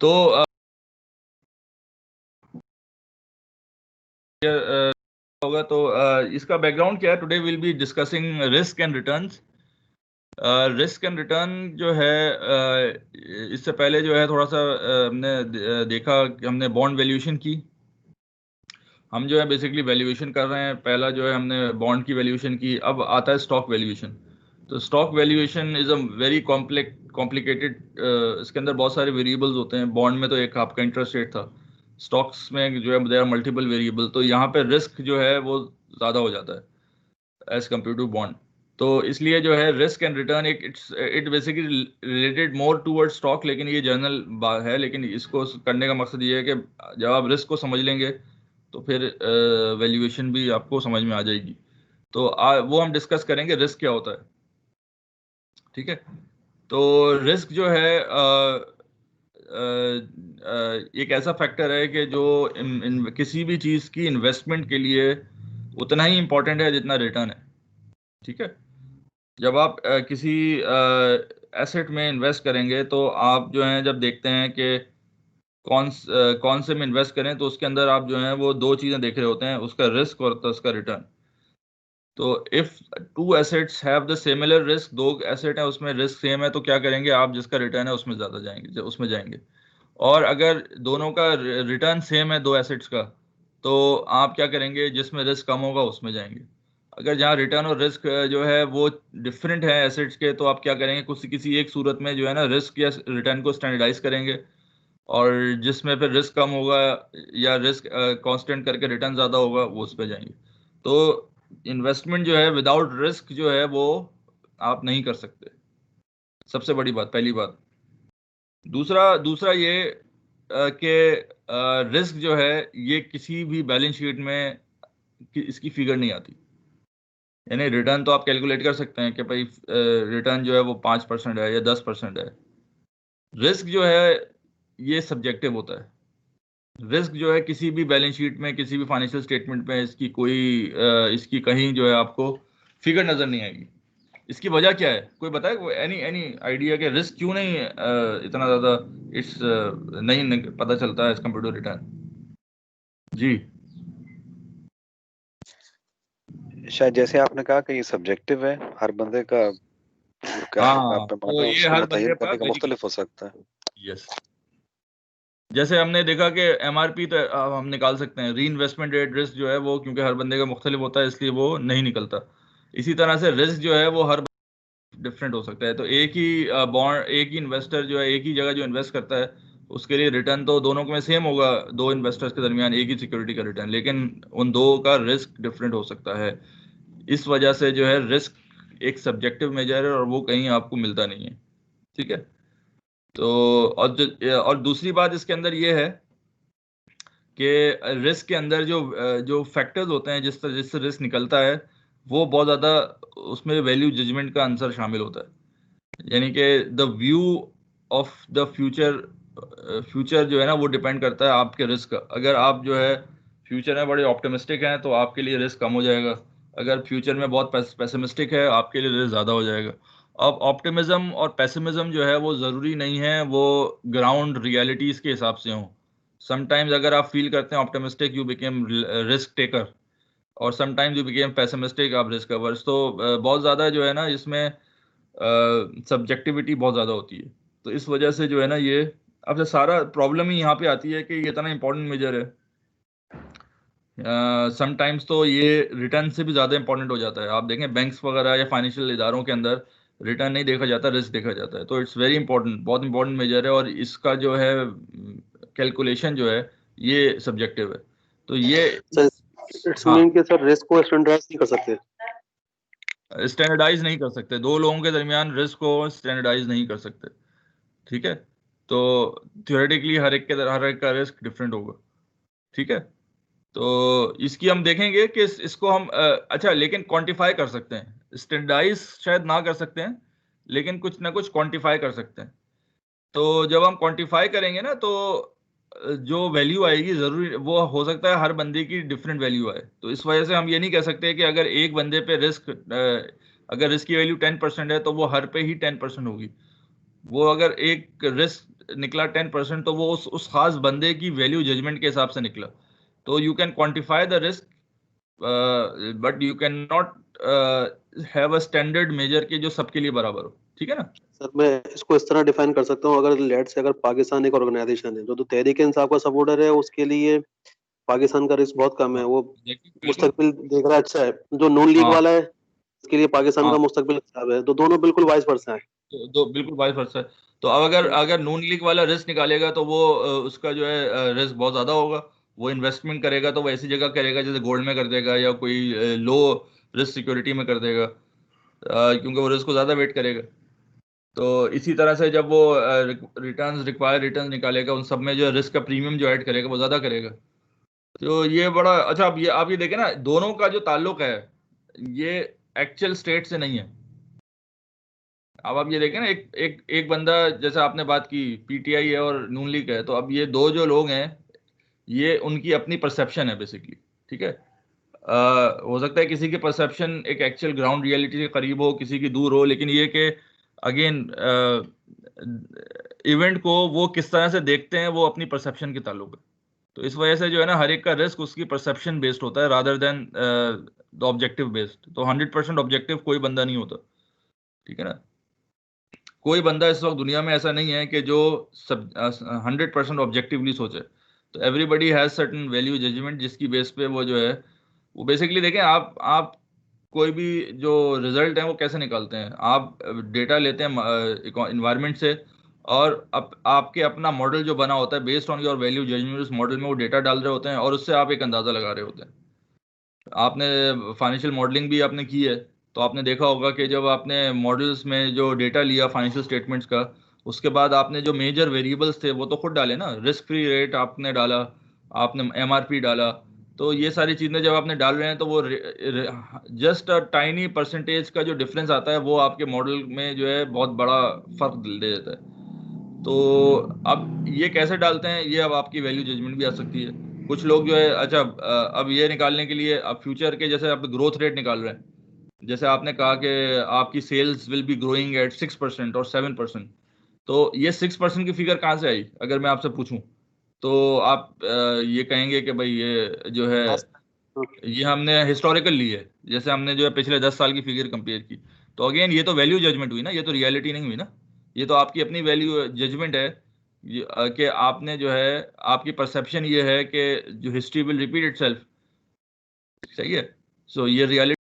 तो होगा तो इसका बैकग्राउंड क्या है? Today will be discussing risk and returns. Risk and return जो है, इससे पहले जो है थोड़ा सा हमने देखा कि हमने बॉन्ड वैल्यूएशन की। हम जो है बेसिकली वैल्यूएशन कर रहे हैं। पहला जो है हमने बॉन्ड की वैल्यूएशन की, अब आता है स्टॉक वैल्यूएशन। तो stock valuation is a very complicated. इसके अंदर बहुत सारे वेरिएबल्स होते हैं। बॉन्ड में तो एक आपका इंटरेस्ट रेट था, स्टॉक्स में जो है देयर आर मल्टीपल वेरिएबल, तो यहाँ पे रिस्क जो है वो ज़्यादा हो जाता है एज कम्पेयर टू बॉन्ड। तो इसलिए जो है रिस्क एंड रिटर्न एक it basically related more toward stock, लेकिन ये जनरल है। लेकिन इसको करने का मकसद ये है कि जब आप रिस्क को समझ लेंगे तो फिर वैल्यूएशन भी आपको समझ में आ जाएगी। तो वो हम डिस्कस करेंगे रिस्क क्या होता है। ठीक है, तो रिस्क जो है एक ऐसा फैक्टर है कि जो किसी भी चीज़ की इन्वेस्टमेंट के लिए उतना ही इम्पोर्टेंट है जितना रिटर्न है। ठीक है, जब आप किसी एसेट में इन्वेस्ट करेंगे तो आप जो है जब देखते हैं कि कौन से में इन्वेस्ट करें, तो उसके अंदर आप जो है वो दो चीज़ें देख रहे होते हैं, उसका रिस्क और उसका रिटर्न। तो if two assets have the similar risk, दो एसेट है उसमें रिस्क सेम है, तो क्या करेंगे आप? जिसका रिटर्न है उसमें ज़्यादा जाएंगे, उसमें जाएंगे। और अगर दोनों का रिटर्न सेम है दो एसेट्स का, तो आप क्या करेंगे? जिसमें रिस्क कम होगा उसमें जाएंगे। अगर जहाँ रिटर्न और रिस्क जो है वो डिफरेंट है एसेट्स के, तो आप क्या करेंगे? किसी एक सूरत में जो है ना रिस्क या रिटर्न को स्टैंडर्डाइज करेंगे, और जिसमें फिर रिस्क कम होगा या रिस्क कांस्टेंट करके रिटर्न ज़्यादा होगा वो उस पर जाएंगे। तो इन्वेस्टमेंट जो है विदाउट रिस्क जो है वो आप नहीं कर सकते, सबसे बड़ी बात, पहली बात। दूसरा दूसरा ये कि रिस्क जो है ये किसी भी बैलेंस शीट में इसकी फिगर नहीं आती। यानी रिटर्न तो आप कैलकुलेट कर सकते हैं कि भाई रिटर्न जो है वो 5% है या 10% है। रिस्क जो है ये सब्जेक्टिव होता है। रिस्क जो है किसी भी बैलेंस शीट में, किसी भी फाइनेंशियल स्टेटमेंट में इसकी कहीं जो है आपको फिगर नजर नहीं आएगी। इसकी वजह क्या है? कोई बताए? एनी एनी आइडिया कि रिस्क क्यों नहीं इतना ज्यादा इट्स नहीं पता चलता है एज कम्पेयर टू रिटर्न? जी शायद जैसे आपने कहा कि ये सब्जेक्टिव है, हर बंदे का क्या हाँ, आप तो मानो ये उसको हर मुतय्यन बंदे का करने का वेरी मुख्तलिफ हो सकता है। यस। जैसे हमने देखा कि एमआरपी तो हम निकाल सकते हैं, री इन्वेस्टमेंट रेट रिस्क जो है वो क्योंकि हर बंदे का मुख्तलिफ होता है इसलिए वो नहीं निकलता। इसी तरह से रिस्क जो है वो हर डिफरेंट हो सकता है। तो एक ही बॉन्ड, एक ही इन्वेस्टर जो है एक ही जगह जो इन्वेस्ट करता है, उसके लिए रिटर्न तो दोनों में सेम होगा, दो इन्वेस्टर्स के दरमियान एक ही सिक्योरिटी का रिटर्न, लेकिन उन दो का रिस्क डिफरेंट हो सकता है। इस वजह से जो है रिस्क एक सब्जेक्टिव मेजर है और वो कहीं आपको मिलता नहीं है। ठीक है, तो और दूसरी बात इसके अंदर ये है कि रिस्क के अंदर जो फैक्टर्स होते हैं जिससे रिस्क निकलता है, वो बहुत ज़्यादा उसमें वैल्यू जजमेंट का आंसर शामिल होता है। यानी कि the view of the future जो है ना वो डिपेंड करता है आपके रिस्क का। अगर आप जो है फ्यूचर में बड़े ऑप्टिमिस्टिक हैं तो आपके लिए रिस्क कम हो जाएगा। अगर फ्यूचर में बहुत पेसिमिस्टिक है आपके लिए रिस्क ज़्यादा हो जाएगा। अब ऑप्टिमिज्म और पेसिमिज्म जो है वो ज़रूरी नहीं है वो ग्राउंड रियलिटीज़ के हिसाब से हों। समटाइम्स अगर आप फील करते हैं optimistic, you became risk taker, और समटाइम्स यू बिकेम पेसिमिस्टिक, आप रिस्क अवर्स। तो बहुत ज़्यादा जो है ना इसमें सब्जेक्टिविटी बहुत ज़्यादा होती है। तो इस वजह से जो है ना ये अब से सारा प्रॉब्लम ही यहाँ पे आती है कि ये इतना इंपॉर्टेंट मेजर है। समटाइम्स तो ये रिटर्न से भी ज़्यादा इंपॉर्टेंट हो जाता है। आप देखें बैंक्स वगैरह या फाइनेंशियल इदारों के अंदर रिटर्न नहीं देखा जाता, रिस्क देखा जाता है। तो इट्स वेरी इंपॉर्टेंट, बहुत इंपॉर्टेंट मेजर है, और इसका जो है कैलकुलेशन जो है ये सब्जेक्टिव है। तो ये इट्स हाँ, मीन कि सर रिस्क को स्टैंडर्डाइज नहीं कर सकते। स्टैंडर्डाइज नहीं कर सकते, दो लोगों के दरमियान रिस्क को स्टैंडर्डाइज नहीं कर सकते। ठीक है, तो थियोरेटिकली हर एक का रिस्क डिफरेंट होगा। ठीक है, तो इसकी हम देखेंगे कि इसको हम अच्छा लेकिन क्वांटिफाई कर सकते हैं। स्टैंडर्डाइज शायद ना कर सकते हैं, लेकिन कुछ ना कुछ क्वांटिफाई कर सकते हैं। तो जब हम क्वांटिफाई करेंगे ना तो जो वैल्यू आएगी जरूरी वो हो सकता है हर बंदे की डिफरेंट वैल्यू आए। तो इस वजह से हम ये नहीं कह सकते कि अगर एक बंदे पे रिस्क, अगर रिस्क की वैल्यू 10% है तो वो हर पे ही 10% होगी। वो अगर एक रिस्क निकला 10% तो वो उस खास बंदे की वैल्यू जजमेंट के हिसाब से निकला। तो you can quantify the risk but you can not have a standard major के जो सबके लिए बराबर हो, ठीक है ना। सर मैं इसको इस तरह डिफाइन कर सकता हूँ, अगर लेट से अगर पाकिस्तान एक ऑर्गेनाइजेशन है जो तो तहरीक इंसाफ का सपोर्टर है, उसके लिए पाकिस्तान का रिस्क बहुत कम है, हाँ वो बिल्कुल। मुस्तकबिल देख रहा है अच्छा है। जो नून लीग हाँ वाला है उसके लिए पाकिस्तान हाँ, का मुस्तकबिल खराब है, तो दोनों बिल्कुल वाइस वर्सा है। तो बिल्कुल वाइस वर्सा है। तो अब अगर अगर नून लीग वाला रिस्क निकालेगा तो वो उसका जो है रिस्क बहुत ज्यादा होगा। वो इन्वेस्टमेंट करेगा तो वो ऐसी जगह करेगा जैसे गोल्ड में कर देगा या कोई लो रिस्क सिक्योरिटी में कर देगा, क्योंकि वो रिस्क को ज्यादा वेट करेगा। तो इसी तरह से जब वो रिटर्न्स रिक्वायर्ड रिटर्न निकालेगा उन सब में जो रिस्क का प्रीमियम जो ऐड करेगा वो ज्यादा करेगा। तो ये बड़ा अच्छा। अब ये आप ये देखें ना, दोनों का जो ताल्लुक है ये एक्चुअल स्टेट से नहीं है। अब आप ये देखें ना, एक एक एक बंदा, जैसे आपने बात की पीटीआई है और नून लीग है, तो अब ये दो जो लोग हैं ये उनकी अपनी परसेप्शन है बेसिकली, ठीक है। हो सकता है किसी की परसेप्शन एक एक्चुअल ग्राउंड रियलिटी के करीब हो, किसी की दूर हो, लेकिन ये कि अगेन इवेंट को वो किस तरह से देखते हैं वो अपनी परसेप्शन के ताल्लुक है। तो इस वजह से जो है ना, हर एक का रिस्क उसकी परसेप्शन बेस्ड होता है rather than the objective based. तो 100% ऑब्जेक्टिव कोई बंदा नहीं होता, ठीक है ना। कोई बंदा इस वक्त दुनिया में ऐसा नहीं है कि जो सब 100% ऑब्जेक्टिवली सोचे। तो everybody has certain value judgement जिसकी बेस पे वो जो है वो बेसिकली देखें। आप कोई भी जो रिजल्ट है वो कैसे निकालते हैं, आप डेटा लेते हैं इन्वायरमेंट से, और आपके अपना मॉडल जो बना होता है based on your value judgement, उस मॉडल में वो डेटा डाल रहे होते हैं और उससे आप एक अंदाजा लगा रहे होते हैं। आपने फाइनेंशियल मॉडलिंग भी आपने की है, तो आपने देखा होगा कि जब आपने मॉडल्स में जो डेटा लिया फाइनेंशियल स्टेटमेंट्स का, उसके बाद आपने जो मेजर वेरिएबल्स थे वो तो खुद डाले ना। रिस्क फ्री रेट आपने डाला, आपने एमआरपी डाला। तो ये सारी चीज़ें जब आपने डाल रहे हैं तो वो जस्ट अ टाइनी परसेंटेज का जो डिफरेंस आता है वो आपके मॉडल में जो है बहुत बड़ा फर्क दे देता है। तो अब ये कैसे डालते हैं, ये अब आपकी वैल्यू जजमेंट भी आ सकती है। कुछ लोग जो है अच्छा अब ये निकालने के लिए अब फ्यूचर के जैसे आप ग्रोथ रेट निकाल रहे हैं, जैसे आपने कहा कि आपकी sales will be growing at 6% और 7%। तो ये 6% की फिगर कहाँ से आई अगर मैं आपसे पूछूं, तो आप ये कहेंगे कि भाई ये जो है ये हमने हिस्टोरिकल ली है, जैसे हमने जो है पिछले 10 साल की फिगर कंपेयर की। तो अगेन ये तो वैल्यू जजमेंट हुई ना, ये तो रियलिटी नहीं हुई ना। ये तो आपकी अपनी वैल्यू जजमेंट है कि आपने जो है आपकी परसेप्शन ये है कि जो हिस्ट्री विल रिपीट इटसेल्फ, सही है। सो ये रियलिटी।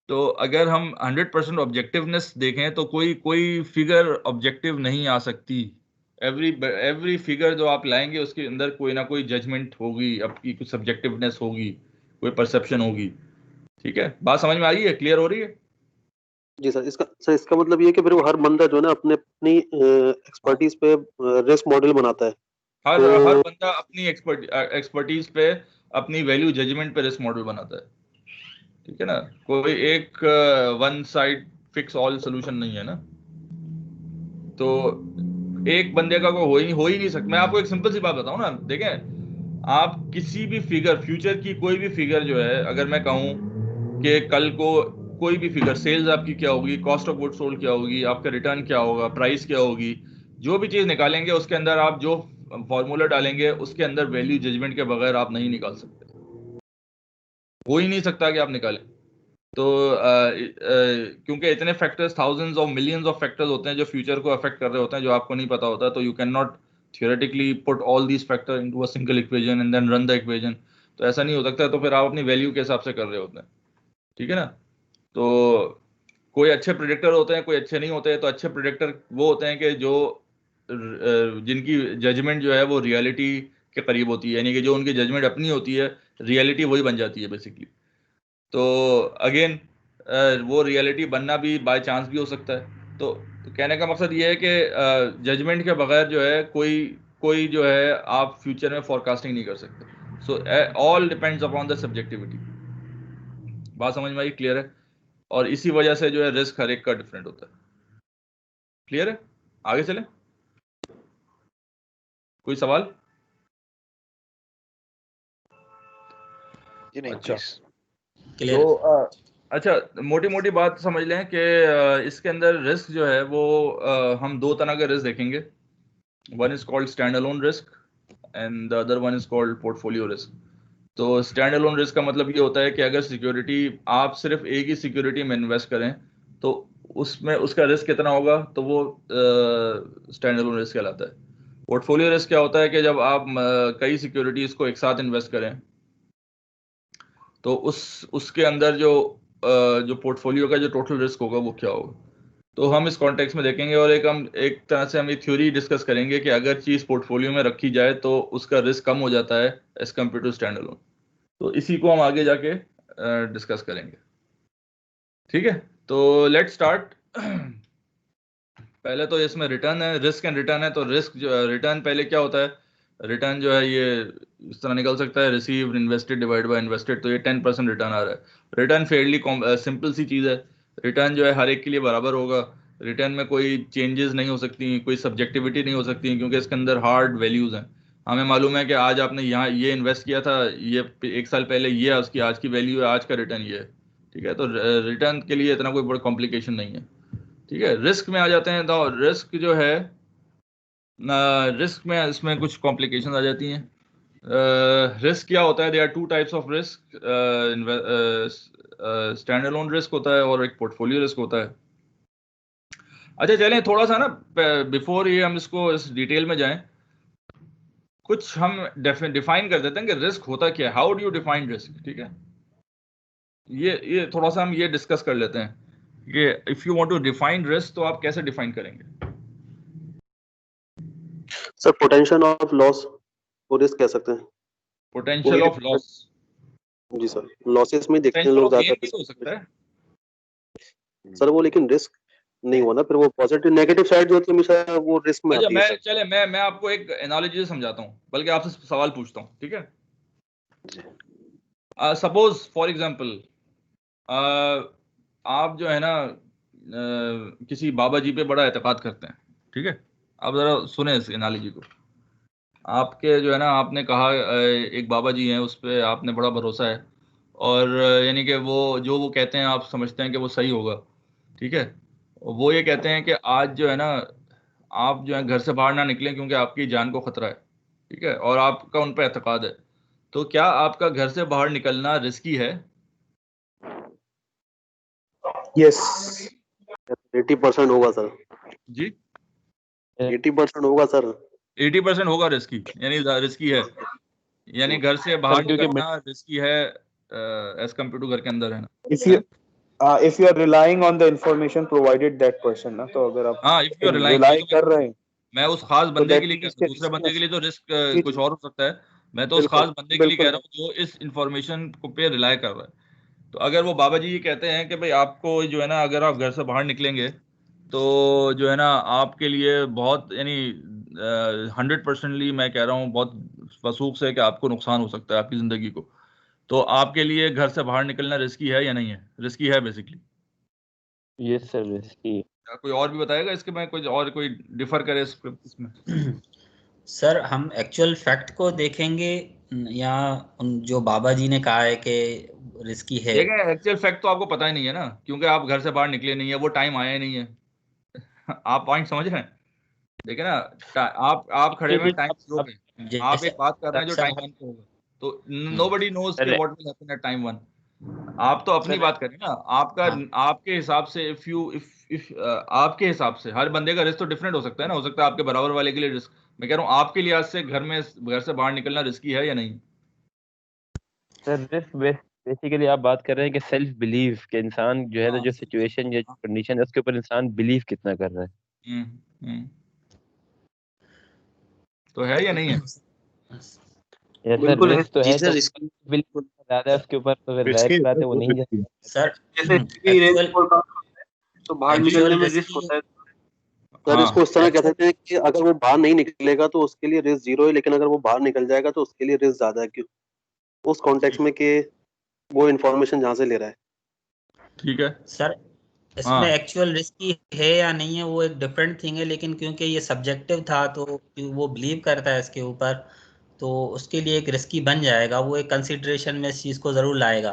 तो अगर हम 100% ऑब्जेक्टिवनेस देखें तो कोई कोई फिगर ऑब्जेक्टिव नहीं आ सकती। एवरी एवरी फिगर जो आप लाएंगे उसके अंदर कोई ना कोई जजमेंट होगी, आपकी कुछ सब्जेक्टिवनेस होगी, कोई परसेप्शन होगी, ठीक है। बात समझ में आ रही है, क्लियर हो रही है। जी सर, इसका मतलब ये है कि फिर वो हर बंदा जो है ना अपने अपनी हाँ, एक्सपर्टीज पे रिस्क मॉडल बनाता है। हर तो हर बंदा अपनी एक्सपर्टीज पे अपनी वैल्यू जजमेंट पे रिस्क मॉडल बनाता है, ठीक है ना। कोई एक one side fix all solution नहीं है ना। तो एक बंदे का कोई हो ही नहीं सकता। मैं आपको एक सिंपल सी बात बताऊं ना, देखें आप किसी भी फिगर, फ्यूचर की कोई भी फिगर जो है, अगर मैं कहूं कि कल को कोई भी फिगर, सेल्स आपकी क्या होगी, कॉस्ट ऑफ गुड सोल्ड क्या होगी, आपका रिटर्न क्या होगा, प्राइस क्या होगी, जो भी चीज निकालेंगे उसके अंदर आप जो फॉर्मूला डालेंगे उसके अंदर वैल्यू जजमेंट के बगैर आप नहीं निकाल सकते। हो ही नहीं सकता कि आप निकालें। तो क्योंकि इतने factors, thousands of millions of factors होते हैं जो फ्यूचर को अफेक्ट कर रहे होते हैं, जो आपको नहीं पता होता। तो you can not theoretically put all these factor into a single equation and then run the equation. तो ऐसा नहीं हो सकता। तो फिर आप अपनी वैल्यू के हिसाब से कर रहे होते हैं, ठीक है ना। तो कोई अच्छे प्रिडिक्टर होते हैं, कोई अच्छे नहीं होते हैं। तो अच्छे प्रिडिक्टर वो होते हैं कि जो जिनकी जजमेंट जो है वो रियलिटी के करीब होती है, यानी कि जो उनकी जजमेंट अपनी होती है, रियलिटी वही बन जाती है बेसिकली। तो अगेन वो रियलिटी बनना भी बाय चांस भी हो सकता है। तो कहने का मकसद ये है कि जजमेंट के बगैर जो है कोई कोई जो है आप फ्यूचर में फोरकास्टिंग नहीं कर सकते। So all depends upon the subjectivity. बात समझ में आई, क्लियर है। और इसी वजह से जो है रिस्क हर एक का डिफरेंट होता है। क्लियर है, आगे चलें। कोई सवाल? जी नहीं, अच्छा, प्लीज। क्लियर तो अच्छा, मोटी मोटी बात समझ लें कि इसके अंदर रिस्क जो है वो हम दो तरह के रिस्क देखेंगे. One is called stand alone risk and the other one is called portfolio risk. तो स्टैंड अलोन रिस्क का मतलब ये होता है कि अगर सिक्योरिटी, आप सिर्फ एक ही सिक्योरिटी में इन्वेस्ट करें तो उसमें उसका रिस्क कितना होगा, तो वो स्टैंड अलोन रिस्क कहलाता है. पोर्टफोलियो रिस्क क्या होता है कि जब आप कई सिक्योरिटीज को एक साथ इन्वेस्ट करें तो उसके अंदर जो पोर्टफोलियो का जो टोटल रिस्क होगा वो क्या होगा. तो हम इस कॉन्टेक्स्ट में देखेंगे और एक तरह से हम ये थ्योरी डिस्कस करेंगे कि अगर चीज़ पोर्टफोलियो में रखी जाए तो उसका रिस्क कम हो जाता है as compare to stand alone. तो इसी को हम आगे जाके डिस्कस करेंगे. ठीक है, तो लेट्स स्टार्ट. पहले तो इसमें रिटर्न है, रिस्क एंड रिटर्न है. तो रिस्क जो रिटर्न पहले क्या होता है, रिटर्न जो है ये इस तरह निकल सकता है, received invested divide by invested. तो ये 10% रिटर्न आ रहा है. रिटर्न फेयरली सिंपल सी चीज़ है. रिटर्न जो है हर एक के लिए बराबर होगा. रिटर्न में कोई चेंजेस नहीं हो सकती, कोई सब्जेक्टिविटी नहीं हो सकती, क्योंकि इसके अंदर हार्ड वैल्यूज़ हैं. हमें मालूम है कि आज आपने यहाँ ये इन्वेस्ट किया था, ये एक साल पहले ये उसकी आज की वैल्यू है, आज का रिटर्न ये है. ठीक है, तो रिटर्न के लिए इतना कोई बड़ा कॉम्प्लिकेशन नहीं है. ठीक है, रिस्क में आ जाते हैं. तो रिस्क जो है, रिस्क में इसमें कुछ कॉम्प्लिकेशन आ जाती हैं. रिस्क क्या होता है, they are two types of risk. Stand alone risk होता है और एक पोर्टफोलियो रिस्क होता है. अच्छा चलें थोड़ा सा ना, बिफोर ये हम इस डिटेल में जाएं, कुछ हम डिफाइन कर देते हैं कि रिस्क होता क्या है. How do you define risk. ठीक है, ये थोड़ा सा हम ये डिस्कस कर लेते हैं कि if you want to define risk तो आप कैसे डिफाइन करेंगे. सर पोटेंशियल ऑफ लॉस वो रिस्क कह सकते हैं. Potential of loss. जी सर, लॉसेस में देखते हैं पोटेंशियल लोग ऑफ गेन ज्यादा. भी तो हो सकता है. सर वो लेकिन रिस्क नहीं हुआ ना, फिर वो पॉजिटिव नेगेटिव साइड जो होती है हमेशा वो रिस्क में अच्छा, आती है सर. मैं आपको एक एनालॉजी से समझाता हूँ, बल्कि आपसे सवाल पूछता हूँ. ठीक है, सपोज फॉर एग्जांपल आप जो है ना किसी बाबा जी पे बड़ा एतकाद करते हैं. ठीक है, आप जरा सुने इस एनालॉजी को. आपके जो है ना, आपने कहा एक बाबा जी हैं, उस पर आपने बड़ा भरोसा है और यानी कि वो कहते हैं आप समझते हैं कि वो सही होगा. ठीक है, वो ये कहते हैं कि आज जो है ना आप जो है घर से बाहर ना निकलें क्योंकि आपकी जान को खतरा है. ठीक है, और आपका उन पर एतकाद है. तो क्या आपका घर से बाहर निकलना रिस्की है? यस 80% होगा सर. जी, 80% होगा सर. 80% होगा रिस्की, यानी रिस्की है, यानी घर से बाहर क्योंकि निकलना रिस्की है एज कम्पेयर टू घर के अंदर रहना. if you are relying on the information provided that person ना, तो अगर आप हाँ, इफ यू rely रिलाइंग कर रहे हैं मैं उस खास तो बंदे that के लिए means कह, दूसरे बंदे के लिए तो रिस्क जी, कुछ जी। और हो सकता है. मैं तो उस बिल्कुल, खास बंदे के लिए कह बिल्कुल। रहा हूँ जो इस इंफॉर्मेशन को पे रिलाय कर रहा है. तो अगर वो बाबा जी ये कहते हैं कि भाई आपको जो है ना अगर आप घर से बाहर निकलेंगे तो जो है ना आपके लिए बहुत यानी 100%ली मैं कह रहा हूँ बहुत वसूख से कि आपको नुकसान हो सकता है आपकी ज़िंदगी को. तो आपके लिए घर से बाहर निकलना रिस्की है या नहीं है? रिस्की है बेसिकली. Yes sir, risky. कोई और भी बताएगा इसके में, कोई डिफर करे इसमें? सर हम एक्चुअल फैक्ट को देखेंगे या जो बाबा जी ने कहा है कि रिस्की है. देखिए, एक्चुअल फैक्ट तो आपको पता ही नहीं है ना, क्योंकि आप घर से बाहर निकले नहीं है, वो टाइम आया ही नहीं है. आप पॉइंट समझ रहे हैं? देखिए ना, आप खड़े हुए टाइम जीरो पे, आप एक बात कर रहे हैं जो टाइम 1 पे होगा. तो नोबडी नोज कि what will happen at time 1. आप तो अपनी बात करें ना. आपके हिसाब से इफ आपके हिसाब से हर बंदे का रिस्क तो डिफरेंट हो सकता है ना. हो सकता है आपके बराबर वाले के लिए रिस्क. मैं कह रहा हूँ आपके लिहाज से घर से बाहर निकलना रिस्की है या नहीं? सर रिस्क बेसिकली आप बात कर रहे हैं कि सेल्फ बिलीव के इंसान जो है ना, जो सिचुएशन या कंडीशन है उसके ऊपर इंसान बिलीव कितना कर रहा है. तो है या नहीं है? ये सर रिस्क तो है, तो बिल्कुल ज्यादा है उसके ऊपर, तो फिर जाहिर बात है वो नहीं जाता. सर जैसे तो बाहर निकलने में रिस्क होता है सर. इसको इस तरह कह सकते हैं कि अगर वो बाहर नहीं निकलेगा तो उसके लिए रिस्क 0 है, लेकिन अगर वो बाहर निकल जाएगा तो उसके लिए रिस्क ज्यादा है. क्यों? उस कॉन्टेक्स्ट में कि वो इन्फॉर्मेशन जहाँ से ले रहा है. ठीक है सर, इसमें एक्चुअल रिस्की है या नहीं है वो एक डिफरेंट थिंग है, लेकिन क्योंकि ये सब्जेक्टिव था तो वो बिलीव करता है इसके ऊपर, तो उसके लिए एक रिस्की बन जाएगा. वो एक कंसिडरेशन में इस चीज़ को ज़रूर लाएगा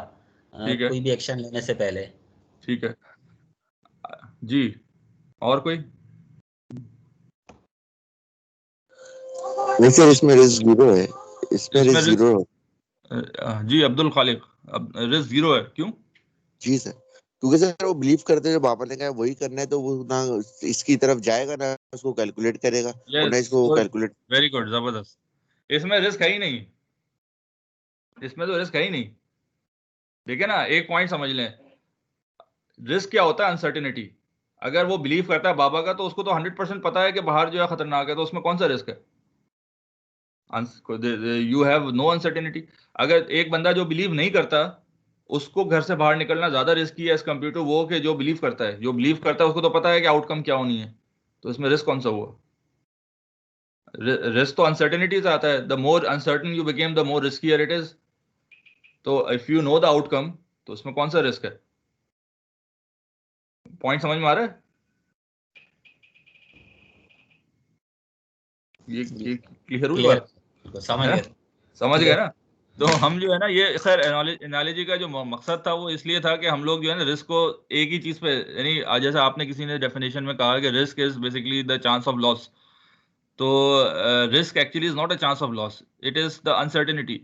ठीक है, कोई भी एक्शन लेने से पहले। ठीक है जी। और कोई? नहीं सर, इसमें रिस्क जीरो है, इसमें इसमें रिस्क जीरो है। जी अब्दुल खालिक, अब रिस्क जीरो है, क्यों? जी सर, क्योंकि सर वो बिलीव करते हैं, जो बाबा ने कहा वही करना है, तो वो ना इसकी तरफ जाएगा, ना उसको कैलकुलेट करेगा, और ना यस, इसको गुड, कैलकुलेट। वेरी गुड, जबरदस्त। इसमें रिस्क है ही नहीं, इसमें तो रिस्क है ही नहीं। देखिए ना, एक पॉइंट समझ लें, रिस्क क्या होता है? अनसर्टेनिटी। अगर वो बिलीव करता है बाबा का, तो उसको तो 100% पता है कि बाहर जो है खतरनाक है, तो उसमें कौन सा रिस्क है? You have no uncertainty. अगर एक बंदा जो बिलीव नहीं करता, उसको घर से बाहर निकलना ज्यादा रिस्की है एज कम्पेयर टू वो कि जो बिलीव करता है। जो बिलीव करता है उसको तो पता है कि आउटकम क्या होनी है, तो इसमें रिस्क कौन सा हुआ? रिस्क तो अनसर्टेनिटी से आता है। The more uncertain you became, the more riskier it is. तो if you know the outcome, तो उसमें कौन सा रिस्क है? पॉइंट समझ में आ रहा है? ये क्लियर हुई क्लियर, बात? समझ है? गए। समझ गए क्लियर। ना? तो हम जो है ना, ये खैर एनालॉजी का जो मकसद था वो इसलिए था कि हम लोग जो है ना रिस्क को एक ही चीज पे, यानी जैसे आपने किसी ने डेफिनेशन में कहा कि risk is basically the chance of loss. तो risk actually is not a chance of loss, it is the uncertainty.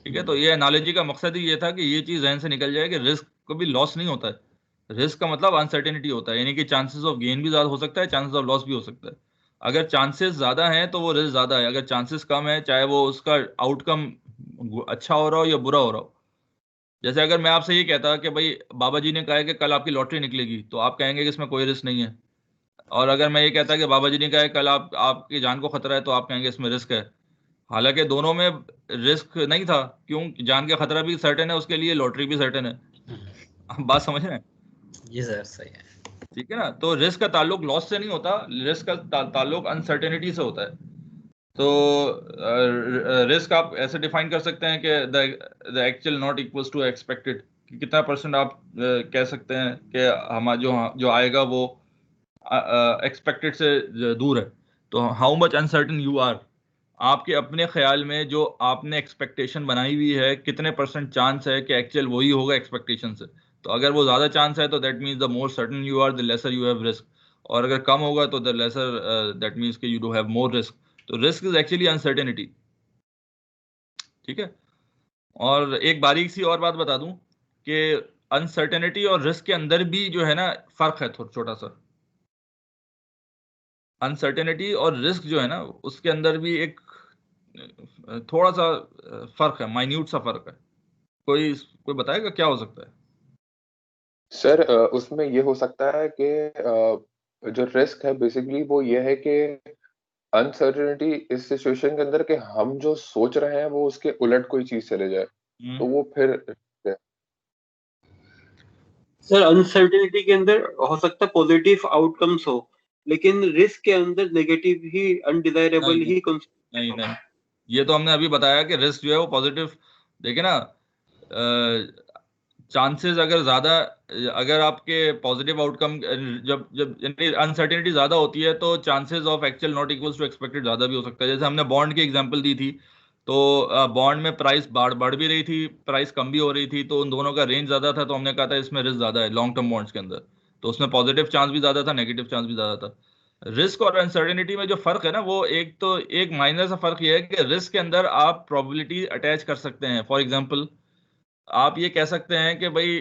ठीक है, तो ये एनालॉजी का मकसद ही ये था कि ये चीज जहन से निकल जाए कि रिस्क कभी लॉस नहीं होता है। रिस्क का मतलब अनसर्टेनिटी होता है, यानी कि चांसेस ऑफ गेन भी ज्यादा हो सकता है, चांसेस ऑफ लॉस भी हो सकता है। अगर चांसेस ज्यादा हैं तो वो रिस्क ज्यादा है, अगर चांसेस कम है, चाहे वो उसका आउटकम अच्छा हो रहा हो या बुरा हो रहा हो। जैसे अगर मैं आपसे ये कहता कि भाई बाबा जी ने कहा है कि कल आपकी लॉटरी निकलेगी, तो आप कहेंगे कि इसमें कोई रिस्क नहीं है। और अगर मैं ये कहता कि बाबा जी ने कहा है कल आपकी जान को खतरा है, तो आप कहेंगे इसमें रिस्क है। हालांकि दोनों में रिस्क नहीं था। क्यों? जान का खतरा भी सर्टेन है, उसके लिए लॉटरी भी सर्टेन है। आप बात समझ रहे हैं? जी सर, सही है। ठीक है ना? तो रिस्क का ताल्लुक लॉस से नहीं होता, रिस्क का ताल्लुक अनसर्टेनिटी से होता है। तो रिस्क आप ऐसे डिफाइन कर सकते हैं कि the actual not equals to expected, कि कितना परसेंट आप कह सकते हैं कि हमारा जो जो आएगा वो एक्सपेक्टेड से दूर है। तो how much uncertain you are, आपके अपने ख्याल में जो आपने एक्सपेक्टेशन बनाई हुई है, कितने परसेंट चांस है कि एक्चुअल वही होगा एक्सपेक्टेशन से। तो अगर वो ज़्यादा चांस है तो that means the more certain you are, the lesser you have risk. और अगर कम होगा तो द लेसर, दैट मीन्स कि you do have more risk. तो रिस्क इज एक्चुअली अनसर्टेनिटी। ठीक है। और एक बारीक सी और बात बता दूं कि अनसर्टेनिटी और रिस्क के अंदर भी जो है ना फर्क है, थोड़ा छोटा सा। अनसर्टेनिटी और रिस्क जो है ना, उसके अंदर भी एक थोड़ा सा फर्क है, माइन्यूट सा फर्क है। कोई कोई बताएगा क्या हो सकता है? सर उसमें ये हो सकता है कि जो रिस्क है बेसिकली वो ये है कि अनसर्टेनिटी इस सिचुएशन के अंदर कि हम जो सोच रहे हैं वो उसके उलट कोई चीज चले जाए, तो वो फिर सर अनसर्टेनिटी के अंदर हो सकता है पॉजिटिव आउटकम्स हो, लेकिन रिस्क के अंदर नेगेटिव ही, अनडिजायरेबल नहीं ही नहीं नहीं, ये तो हमने अभी बताया कि रिस्क जो है वो पॉजिटिव। देखिए ना, चांसेस अगर ज्यादा, अगर आपके पॉजिटिव आउटकम, जब जब अनसर्टेनिटी ज्यादा होती है तो chances of actual not equals to expected ज्यादा भी हो सकता है। जैसे हमने बॉन्ड की एग्जांपल दी थी, तो बॉन्ड में प्राइस बढ़ भी रही थी, प्राइस कम भी हो रही थी, तो उन दोनों का रेंज ज्यादा था, तो हमने कहा था इसमें रिस्क ज्यादा है लॉन्ग टर्म बॉन्ड्स के अंदर। तो उसमें पॉजिटिव चांस भी ज्यादा था, नेगेटिव चांस भी ज्यादा था। रिस्क और अनसर्टेनिटी में जो फर्क है ना, वो एक माइनर सा फर्क ये है कि रिस्क के अंदर आप प्रोबेबिलिटी अटैच कर सकते हैं। फॉर एग्जांपल, आप ये कह सकते हैं कि भाई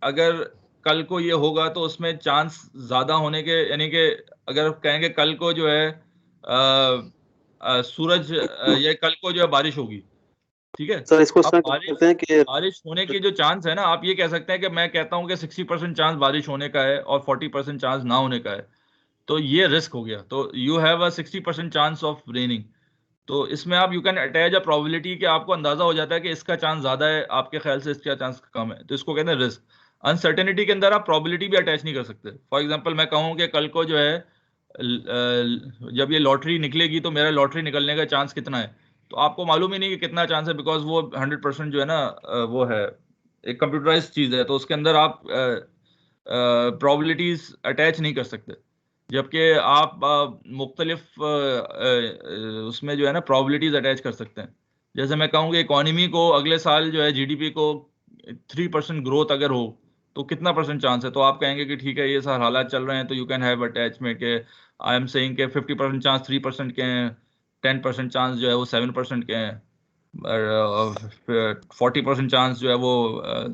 अगर कल को ये होगा तो उसमें चांस ज्यादा होने के, यानी कि अगर कहेंगे कल को जो है सूरज, या कल को जो है बारिश होगी, ठीक है। सर इसको इस अब तरह करते हैं कि बारिश होने के जो चांस है ना, आप ये कह सकते हैं कि मैं कहता हूं कि 60% चांस बारिश होने का है और 40% चांस ना होने का है। तो ये रिस्क हो गया। तो you have a 60% chance of raining. तो इसमें आप you can attach a probability कि आपको अंदाजा हो जाता है कि इसका चांस ज्यादा है, आपके ख्याल से इसका चांस कम है, तो इसको कहते हैं रिस्क। अनसर्टेनिटी के अंदर आप प्रोबेबिलिटी भी अटैच नहीं कर सकते। फॉर एग्जांपल, मैं कहूं कि कल को जो है जब ये लॉटरी निकलेगी तो मेरा लॉटरी निकलने का चांस कितना है, तो आपको मालूम ही नहीं कि कितना चांस है, बिकॉज वो 100% जो है ना, वो है एक कंप्यूटराइज चीज है, तो उसके अंदर आप प्रोबेबिलिटीज अटैच नहीं कर सकते। जबकि आप मुख्तलिफ उसमें जो है ना प्रोबेबिलिटीज अटैच कर सकते हैं। जैसे मैं कहूँ कि इकोनॉमी को अगले साल जो है जीडीपी को 3% ग्रोथ अगर हो तो कितना परसेंट चांस है? तो आप कहेंगे कि ठीक है ये सारे हालात चल रहे हैं तो यू कैन हैव अटैचमेंट के आई एम सेइंग के 50% चांस 3% के हैं, 10% चांस जो है वो 7% के हैं, 40% चांस जो है वो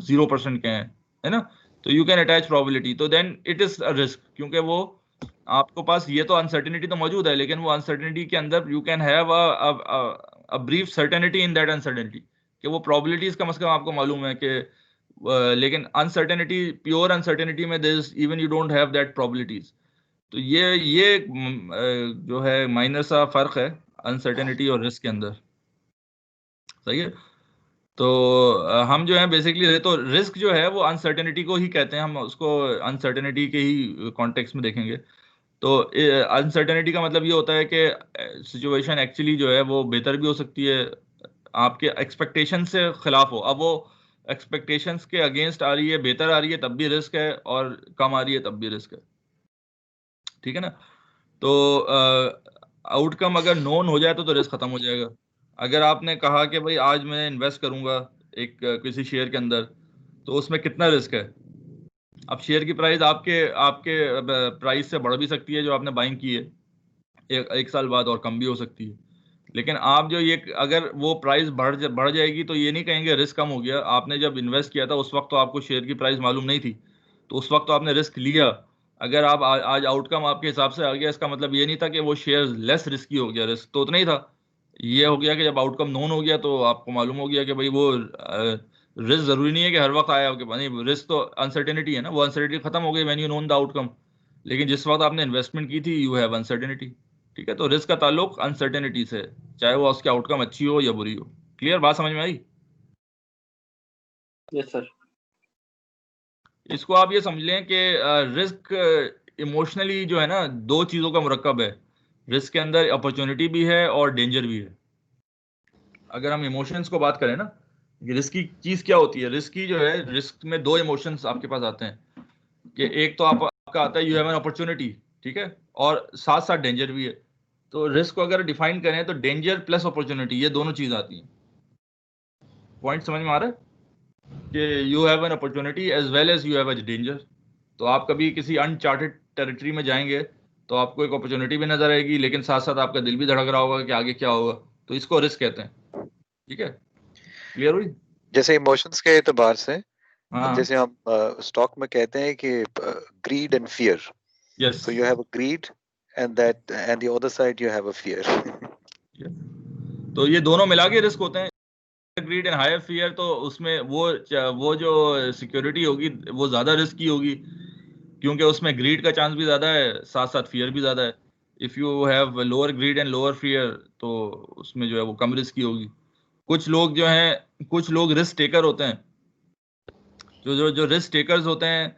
0% के हैं, है ना? तो यू कैन अटैच प्रोबेबिलिटी, तो then it is a risk, क्योंकि वो आपको पास ये तो अनसर्टेनिटी तो मौजूद है, लेकिन वो अनसर्टेनिटी के अंदर you can have a brief certainty in that uncertainty, कि वो प्रोबेबिलिटीज कम से कम आपको मालूम है कि लेकिन अनसर्टेनिटी, प्योर अनसर्टेनिटी में there is even you don't have that probabilities. तो ये जो है माइनर सा फर्क है अनसर्टेनिटी और रिस्क के अंदर, सही है? तो हम जो है बेसिकली, तो रिस्क जो है वो अनसर्टेनिटी को ही कहते हैं, हम उसको अनसर्टेनिटी के ही कॉन्टेक्स्ट में देखेंगे। तो अनसर्टेनिटी का मतलब ये होता है कि सिचुएशन एक्चुअली जो है वो बेहतर भी हो सकती है, आपके एक्सपेक्टेशन से खिलाफ हो। अब वो एक्सपेक्टेशंस के अगेंस्ट आ रही है, बेहतर आ रही है तब भी रिस्क है, और कम आ रही है तब भी रिस्क है, ठीक है ना? तो आउटकम अगर नोन हो जाए तो रिस्क खत्म हो जाएगा। अगर आपने कहा कि भाई आज मैं इन्वेस्ट करूंगा एक किसी शेयर के अंदर, तो उसमें कितना रिस्क है? अब शेयर की प्राइस आपके आपके प्राइस से बढ़ भी सकती है जो आपने बाइंग की है, एक साल बाद, और कम भी हो सकती है। लेकिन आप जो ये, अगर वो प्राइस बढ़ जाएगी तो ये नहीं कहेंगे रिस्क कम हो गया। आपने जब इन्वेस्ट किया था उस वक्त तो आपको शेयर की प्राइस मालूम नहीं थी, तो उस वक्त तो आपने रिस्क लिया। अगर आप आज आउटकम आपके हिसाब से आ गया, इसका मतलब ये नहीं था कि वो शेयर लेस रिस्की हो गया, रिस्क तो उतना ही था। ये हो गया कि जब आउटकम नोन हो गया तो आपको मालूम हो गया कि भाई वो रिस्क जरूरी नहीं है कि हर वक्त आया आपके पास, नहीं, रिस्क तो अनसर्टेनिटी है ना, वो अनसर्टेनिटी खत्म हो गई when you known the outcome. लेकिन जिस वक्त आपने इन्वेस्टमेंट की थी यू हैव अनसर्टेनिटी, ठीक है? तो रिस्क का ताल्लुक अनसर्टेनिटी से, चाहे वो उसकी आउटकम अच्छी हो या बुरी हो। क्लियर बात समझ में आई? Yes sir. इसको आप ये समझ लें कि रिस्क इमोशनली जो है ना, दो चीजों का मुरक्कब है। रिस्क के अंदर अपॉर्चुनिटी भी है और डेंजर भी है। अगर हम इमोशंस को बात करें ना, रिस्क की चीज क्या होती है? रिस्क की जो है, रिस्क में दो इमोशंस आपके पास आते हैं कि एक तो आपका आता है यू हैव एन अपॉर्चुनिटी, ठीक है, और साथ साथ डेंजर भी है। तो रिस्क को अगर डिफाइन करें तो डेंजर प्लस अपॉर्चुनिटी, ये दोनों चीज आती हैं। पॉइंट समझ में आ रहा है कि you have an opportunity as well as you have a danger. तो आप कभी किसी अनचार्टेड टेरिटरी में जाएंगे तो आपको एक अपॉर्चुनिटी भी नजर आएगी, लेकिन साथ साथ आपका दिल भी धड़क रहा होगा कि आगे क्या होगा। तो इसको रिस्क कहते हैं, ठीक है? क्लियर हुई? जैसे इमोशंस के एतबार से, हाँ, जैसे हम स्टॉक में कहते हैं कि grid and fear, yes, so you have a grid and that and the other side you have a fear. तो ये दोनों मिला के रिस्क होते हैं। ग्रीड एंड हायर फियर, तो उसमें वो जो सिक्योरिटी होगी वो ज्यादा रिस्की होगी, क्योंकि उसमें ग्रीड का चांस भी ज्यादा है, साथ साथ फियर भी ज्यादा है। If you have lower grid and lower fear, तो उसमें जो है वो कम रिस्की होगी। कुछ लोग जो हैं, कुछ लोग रिस्क टेकर होते हैं, जो जो जो रिस्क टेकर्स होते हैं,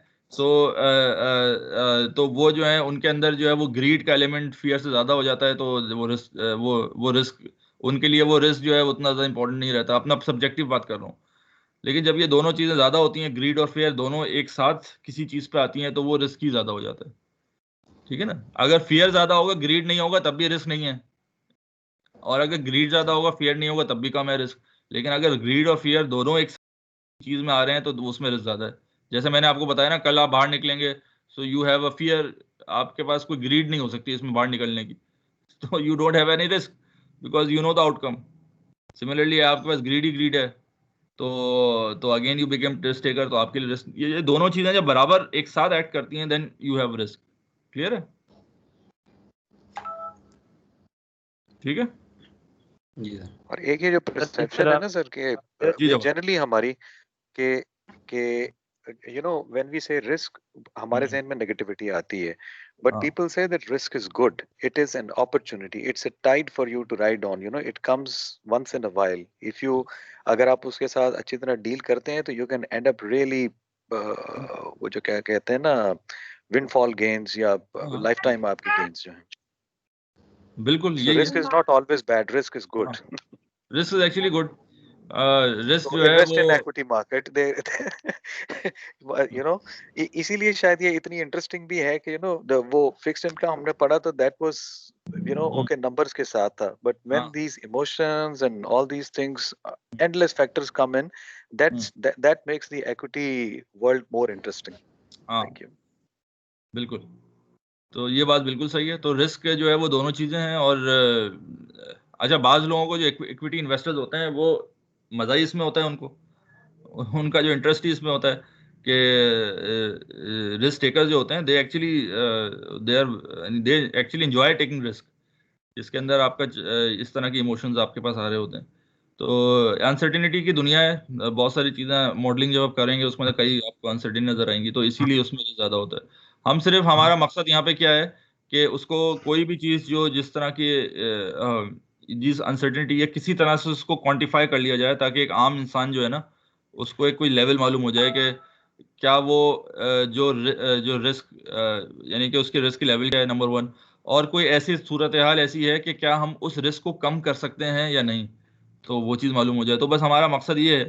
तो वो जो है उनके अंदर जो है वो ग्रीड का एलिमेंट फियर से ज्यादा हो जाता है। तो वो रिस्क उनके लिए, वो रिस्क जो है उतना ज्यादा इंपॉर्टेंट नहीं रहता। अपना सब्जेक्टिव बात कर रहा हूँ। लेकिन जब ये दोनों चीजें ज्यादा होती हैं, ग्रीड और फियर दोनों एक साथ किसी चीज पे आती हैं, तो वो रिस्क ही ज्यादा हो जाता है, ठीक है ना? अगर फियर ज्यादा होगा, ग्रीड नहीं होगा, तब भी रिस्क नहीं है। और अगर ग्रीड ज्यादा होगा, फियर नहीं होगा, तब भी कम है रिस्क। लेकिन अगर ग्रीड और फियर दोनों एक चीज में आ रहे हैं तो उसमें रिस्क ज्यादा है। जैसे मैंने आपको बताया ना, कल आप बाहर निकलेंगे, so you have a fear, आपके पास कोई ग्रीड नहीं हो सकती इसमें बाहर निकलने की, तो you don't have any risk because you know the outcome. Similarly आपके पास ग्रीड ही ग्रीड है, तो again you become risk taker, तो आपके लिए रिस्क। ये दोनों चीजें जब बराबर एक साथ एक्ट करती हैं, then you have risk. Clear है? ठीक है जी सर। और एक ये जो परसेप्शन है ना सर कि जी जब जनरली हमारी के यू नो व्हेन वी से रिस्क, हमारे जहन में नेगेटिविटी आती है, बट हाँ, people say that risk is good, it is an opportunity, it's a tide for you to ride on, you know, it comes once in a while. If you, अगर आप उसके साथ अच्छी तरह डील करते हैं तो you can and up really, वो जो क्या कहते हैं ना, विंडफॉल गेन्स, या हाँ, लाइफ टाइम आपके गेन्स जो हैं। बिल्कुल सो यही रिस्क है। Is not always bad, risk is good. Risk is actually good. Risk तो जो है इन्वेस्ट वो, in equity market they, you know, इसीलिए शायद ये इतनी इंटरेस्टिंग भी है कि यू नो वो फिक्स्ड इनकम हमने पढ़ा तो दैट वाज okay, numbers के साथ था, but when हाँ these emotions and all these things, endless factors come in, that makes the equity world more interesting. हाँ Thank you. बिल्कुल। तो ये बात बिल्कुल सही है। तो रिस्क जो है वो दोनों चीजें हैं। और अच्छा, बाज लोगों को जो इक्विटी इन्वेस्टर्स होते हैं वो मजा ही इसमें होता है, उनका जो इंटरेस्ट ही इसमें होता है कि रिस्क टेकर्स जो होते हैं they actually enjoy taking risk, जिसके अंदर आपका इस तरह के इमोशंस आपके पास आ रहे होते हैं। तो अनसर्टिनिटी की दुनिया है, बहुत सारी चीज़ें मॉडलिंग जब आप करेंगे उसमें कई आपको अनसर्टिन नजर आएंगी, तो इसीलिए उसमें ज़्यादा होता है। हम सिर्फ, हमारा मकसद यहाँ पे क्या है कि उसको कोई भी चीज़ जो जिस तरह की जिस अनसर्टिनिटी है किसी तरह से उसको क्वांटिफाई कर लिया जाए, ताकि एक आम इंसान जो है ना उसको एक कोई लेवल मालूम हो जाए कि क्या वो जो रिस्क यानी कि उसके रिस्क की लेवल क्या है, नंबर वन। और कोई ऐसी सूरत हाल ऐसी है कि क्या हम उस रिस्क को कम कर सकते हैं या नहीं, तो वो चीज़ मालूम हो जाए। तो बस हमारा मकसद ये है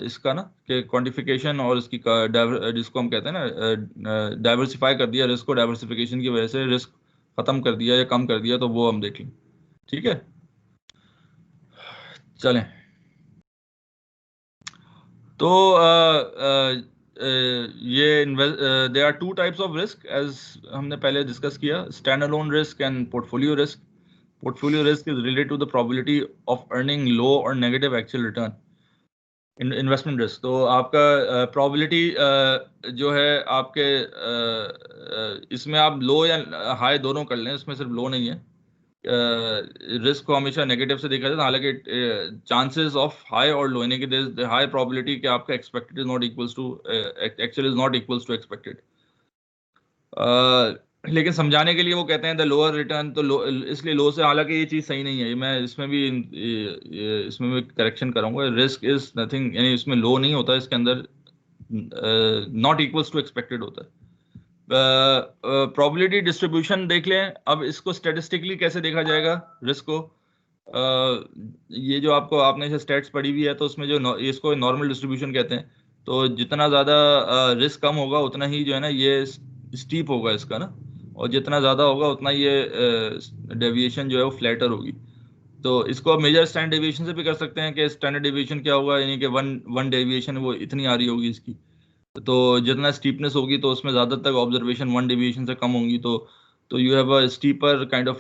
इसका ना कि क्वांटिफिकेशन और इसकी जिसको हम कहते हैं ना डाइवर्सिफाई कर दिया रिस्क को, डाइवर्सिफिकेशन की वजह से रिस्क ख़त्म कर दिया या कम कर दिया, तो वो हम देख लें। ठीक है, चलें। तो ये there are two types of risk as हमने पहले डिस्कस किया, stand alone risk and portfolio risk. Portfolio risk is related to the probability of earning low और negative actual return. Investment risk तो आपका प्रोबेबिलिटी जो है आपके इसमें आप लो या हाई दोनों कर लें, इसमें सिर्फ लो नहीं है। रिस्क को हमेशा नेगेटिव से देखा जाता है, हालांकि चांसेस ऑफ हाई और लो, यानी कि हाई प्रोबेबिलिटी कि आपका expected is not equals to actual is not equals to expected. लेकिन समझाने के लिए वो कहते हैं द लोअर रिटर्न, तो लो, इसलिए लो से, हालांकि ये चीज़ सही नहीं है, मैं इसमें भी करेक्शन करूंगा। रिस्क इज नथिंग, यानी इसमें लो नहीं होता, इसके अंदर नॉट इक्वल्स टू एक्सपेक्टेड होता है। प्रोबेबिलिटी डिस्ट्रीब्यूशन देख लें। अब इसको स्टैटिस्टिकली कैसे देखा जाएगा रिस्क को, ये जो आपने स्टैट्स पढ़ी हुई है, तो उसमें जो इसको नॉर्मल डिस्ट्रीब्यूशन कहते हैं। तो जितना ज़्यादा रिस्क कम होगा उतना ही जो है ना ये स्टीप होगा इसका ना, और जितना ज़्यादा होगा उतना ये डेविएशन जो है वो फ्लैटर होगी। तो इसको आप मेजर स्टैंडर्ड डेविएशन से भी कर सकते हैं कि स्टैंडर्ड डेविएशन क्या होगा, यानी कि वन डेविएशन वो इतनी आ रही होगी इसकी। तो जितना स्टीपनेस होगी तो उसमें ज़्यादा तक ऑब्जर्वेशन वन डेविएशन से कम होंगी, तो you have a steeper kind of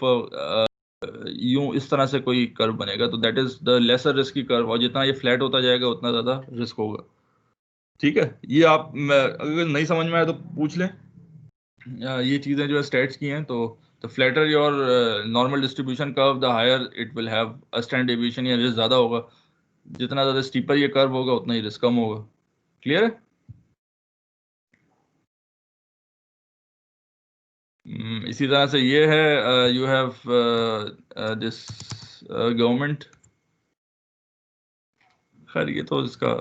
यूं इस तरह से कोई कर्व बनेगा, तो that is the lesser risky curve. और जितना ये फ्लैट होता जाएगा उतना ज़्यादा रिस्क होगा। ठीक है, ये आप अगर नहीं समझ में आए तो पूछ लें। ये चीज़ें जो है स्टैट्स की हैं, तो flatter your normal distribution curve the higher it will have a standard deviation, या रिस्क ज़्यादा होगा। जितना ज़्यादा स्टीपर ये कर्व होगा उतना ही रिस्क कम होगा। क्लियर है? इसी तरह से ये है, यू हैव दिस गवर्नमेंट। खैर ये तो इसका,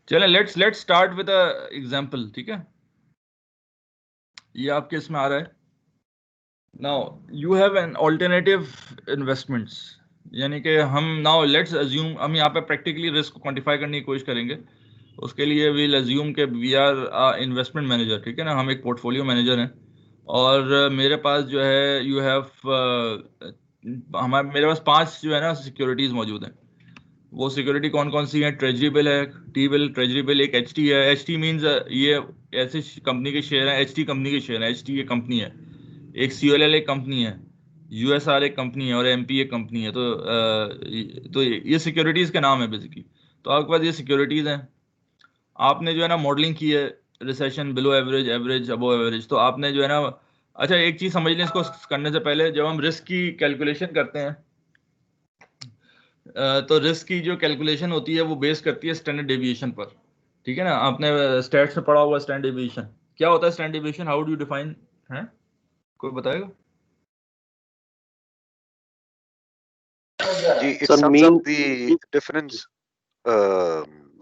चलें let's start with a example. ठीक है, ये आपके इसमें आ रहा है। Now you have an alternative investments, यानी कि हम नाउ लेट्स अज्यूम, हम यहाँ पे प्रैक्टिकली रिस्क को क्वांटिफाई करने की कोशिश करेंगे। उसके लिए वील अज्यूम के वी आर इन्वेस्टमेंट मैनेजर। ठीक है ना, हम एक पोर्टफोलियो मैनेजर हैं, और मेरे पास जो है यू हैव मेरे पास 5 जो है ना सिक्योरिटीज मौजूद हैं। वो सिक्योरिटी कौन कौन सी है? ट्रेजरी बिल है, टी बिल, ट्रेजरी बिल, एक एच टी है। एच टी मीन्स ये ऐसे कंपनी के शेयर है, एच टी कंपनी के शेयर है, एच टी ये कंपनी है। एक सी एल एल एक कंपनी है, यू एस आर एक कंपनी है, और एम पी एक कंपनी है। तो ये सिक्योरिटीज के नाम है बेसिकली। तो आपके पास ये सिक्योरिटीज हैं। आपने जो है ना मॉडलिंग की है, रिसेशन, बिलो एवरेज, एवरेज, अबो एवरेज। तो आपने जो है ना, अच्छा एक चीज समझ लें इसको करने से पहले, जब हम रिस्क की कैलकुलेशन करते हैं तो रिस्क की जो कैलकुलेशन होती है वो बेस करती है स्टैंडर्ड डेविएशन पर। ठीक है ना, आपने स्टैट्स में पढ़ा हुआ स्टैंडर्ड डेविएशन क्या होता है? Standard deviation how do you define है? कोई बताएगा? It sums up the difference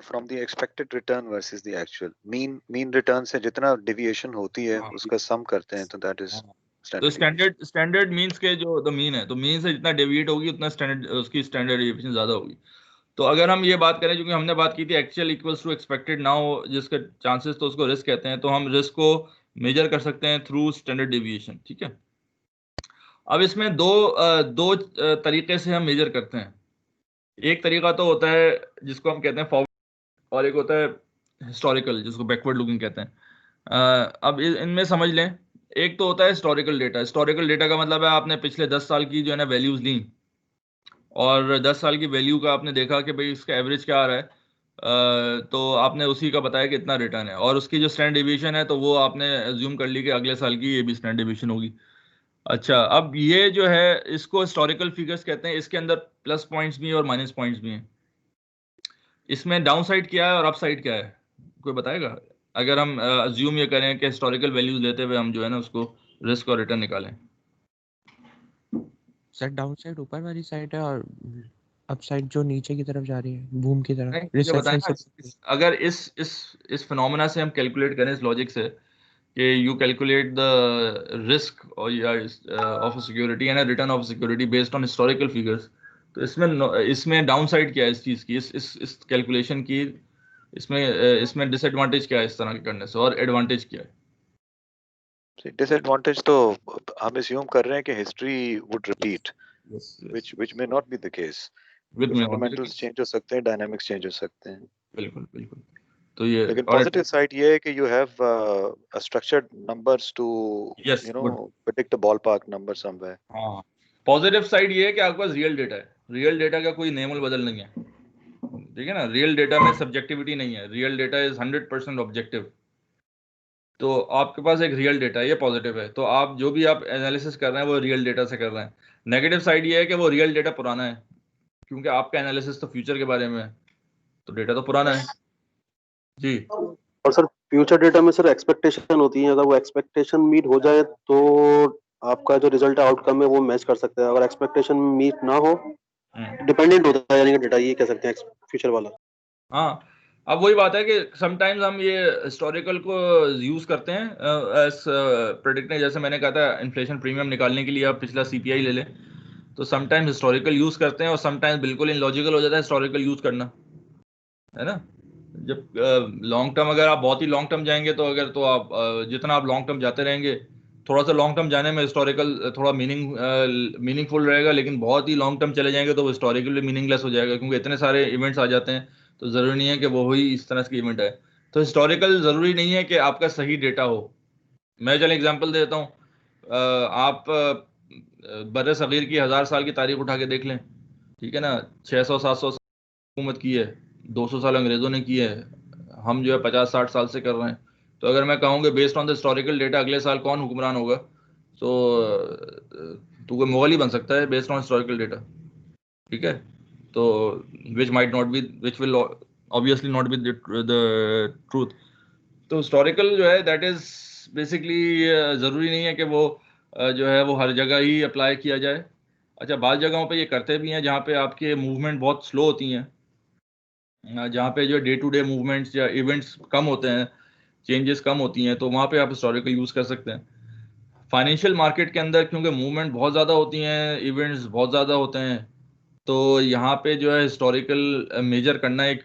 from the expected return versus the actual. Mean return से जितना deviation होती है उसका sum करते हैं, तो that is तो स्टैंडर्ड मीन्स के जो द मीन है, तो मीन से जितना डेविएट होगी उतना स्टैंडर्ड उसकी स्टैंडर्ड डेविएशन ज्यादा होगी। तो अगर हम ये बात करें, क्योंकि हमने बात की थी actual equals to expected, now जिसके चांसेस, तो उसको रिस्क कहते हैं। तो हम रिस्क को मेजर कर सकते हैं थ्रू स्टैंडर्ड डेविएशन। ठीक है, अब इसमें दो तरीके से हम मेजर करते हैं। एक तरीका तो होता है जिसको हम कहते हैं फॉरवर्ड, और एक होता है हिस्टोरिकल जिसको बैकवर्ड लुकिंग कहते हैं। अब इनमें समझ लें, एक तो होता है हिस्टोरिकल डेटा। हिस्टोरिकल डेटा का मतलब है आपने पिछले 10 साल की जो है ना वैल्यूज ली, और 10 साल की वैल्यू का आपने देखा कि भाई इसका एवरेज क्या आ रहा है, तो आपने उसी का बताया कि इतना रिटर्न है, और उसकी जो स्टैंडर्ड डिवीजन है तो वो आपने एज्यूम कर ली कि अगले साल की ये भी स्टैंडर्ड डिवीजन होगी। अच्छा, अब ये जो है इसको हिस्टोरिकल फिगर्स कहते हैं। इसके अंदर प्लस पॉइंट्स भी हैं और माइनस पॉइंट्स भी हैं। इसमें डाउन साइड क्या है और अप साइड क्या है, कोई बताएगा? अगर हम अज्यूम ये करें कि हिस्टोरिकल वैल्यूज लेते हुए हम जो है ना उसको रिस्क और रिटर्न निकालें। सर डाउन साइड ऊपर वाली साइड है और अप साइड जो नीचे की तरफ जा रही है, बूम की तरफ, नहीं, मुझे बताएं रिसेशन ना, अगर इस फिनोमेना से हम कैलकुलेट करें, इस लॉजिक से कि यू कैलकुलेट द रिस्क और या of security and return of security based on historical figures, तो इसमें डाउन साइड क्या है इस चीज़ की, इस कैलकुलेशन की? इसमें डिसएडवांटेज क्या है इस तरह के करने से, और एडवांटेज क्या है? डिसएडवांटेज तो हम अस्यूम कर रहे हैं कि history would repeat, which may not be the case. Fundamentals change हो सकते हैं, डायनामिक्स चेंज हो सकते हैं। बिल्कुल बिल्कुल। तो ये लेकिन पॉजिटिव साइड ये है कि you have structured numbers to predict a ballpark number somewhere. हाँ, पॉजिटिव साइड ये है कि आपके पास रियल डेटा है। रियल डेटा का कोई नेम और बदल नहीं है, ठीक है ना। रियल डेटा में सब्जेक्टिविटी नहीं है, रियल डेटा इज 100% ऑब्जेक्टिव। तो आपके पास एक रियल डेटा है, ये पॉजिटिव है। तो आप जो भी आप एनालिसिस कर रहे हैं वो रियल डेटा से कर रहे हैं। नेगेटिव साइड ये है कि वो रियल डेटा पुराना है, क्योंकि आपका एनालिसिस तो फ्यूचर के बारे में है, तो डेटा तो पुराना है जी। और सर फ्यूचर डेटा में सर एक्सपेक्टेशन होती है, अगर वो एक्सपेक्टेशन मीट हो जाए तो आपका जो रिजल्ट आउटकम है वो मैच कर सकता है। अगर एक्सपेक्टेशन मीट ना हो, डिपेंडेंट होता है यानी कि डेटा, ये कह सकते हैं फ्यूचर वाला। हाँ, अब वही बात है कि समटाइम्स हम ये हिस्टोरिकल को यूज करते हैं एज प्रेडिक्टिंग। जैसे मैंने कहा था इन्फ्लेशन प्रीमियम निकालने के लिए आप पिछला सीपीआई ले लें, तो समटाइम्स हिस्टोरिकल यूज करते हैं और समटाइम्स बिल्कुल इनलॉजिकल हो जाता है हिस्टोरिकल यूज करना, है ना। जब लॉन्ग टर्म, अगर आप बहुत ही लॉन्ग टर्म जाएंगे तो आप जितना आप लॉन्ग टर्म जाते रहेंगे, थोड़ा सा लॉन्ग टर्म जाने में हिस्टोरिकल थोड़ा मीनिंगफुल रहेगा, लेकिन बहुत ही लॉन्ग टर्म चले जाएंगे तो वो हिस्टोरिकल भी मीनिंगलेस हो जाएगा, क्योंकि इतने सारे इवेंट्स आ जाते हैं। तो ज़रूरी नहीं है कि वो ही इस तरह के इवेंट है। तो हिस्टोरिकल ज़रूरी नहीं है कि आपका सही डेटा हो। मैं चल एग्जांपल देता हूँ, आप बर सग़ीर की 1000 साल की तारीख उठा के देख लें, ठीक है ना। 600-700 हुकूमत की है, 200 साल अंग्रेज़ों ने की है, हम जो है 50-60 साल से कर रहे हैं। तो अगर मैं कहूँ कि based on the historical data अगले साल कौन हुक्मरान होगा, तो कोई मुगल ही बन सकता है बेस्ड ऑन हिस्टोरिकल डेटा, ठीक है। तो which will obviously not be the truth. तो हिस्टोरिकल जो है दैट इज बेसिकली ज़रूरी नहीं है कि वो जो है वो हर जगह ही अप्लाई किया जाए। अच्छा, बाज़ जगहों पे ये करते भी हैं जहाँ पे आपके मूवमेंट बहुत स्लो होती हैं, जहाँ पे जो डे टू डे मूवमेंट्स या इवेंट्स कम होते हैं, चेंजेस कम होती हैं, तो वहाँ पे आप हिस्टोरिकल यूज़ कर सकते हैं। फाइनेंशियल मार्केट के अंदर क्योंकि मूवमेंट बहुत ज़्यादा होती हैं, इवेंट्स बहुत ज़्यादा होते हैं, तो यहाँ पे जो है हिस्टोरिकल मेजर करना एक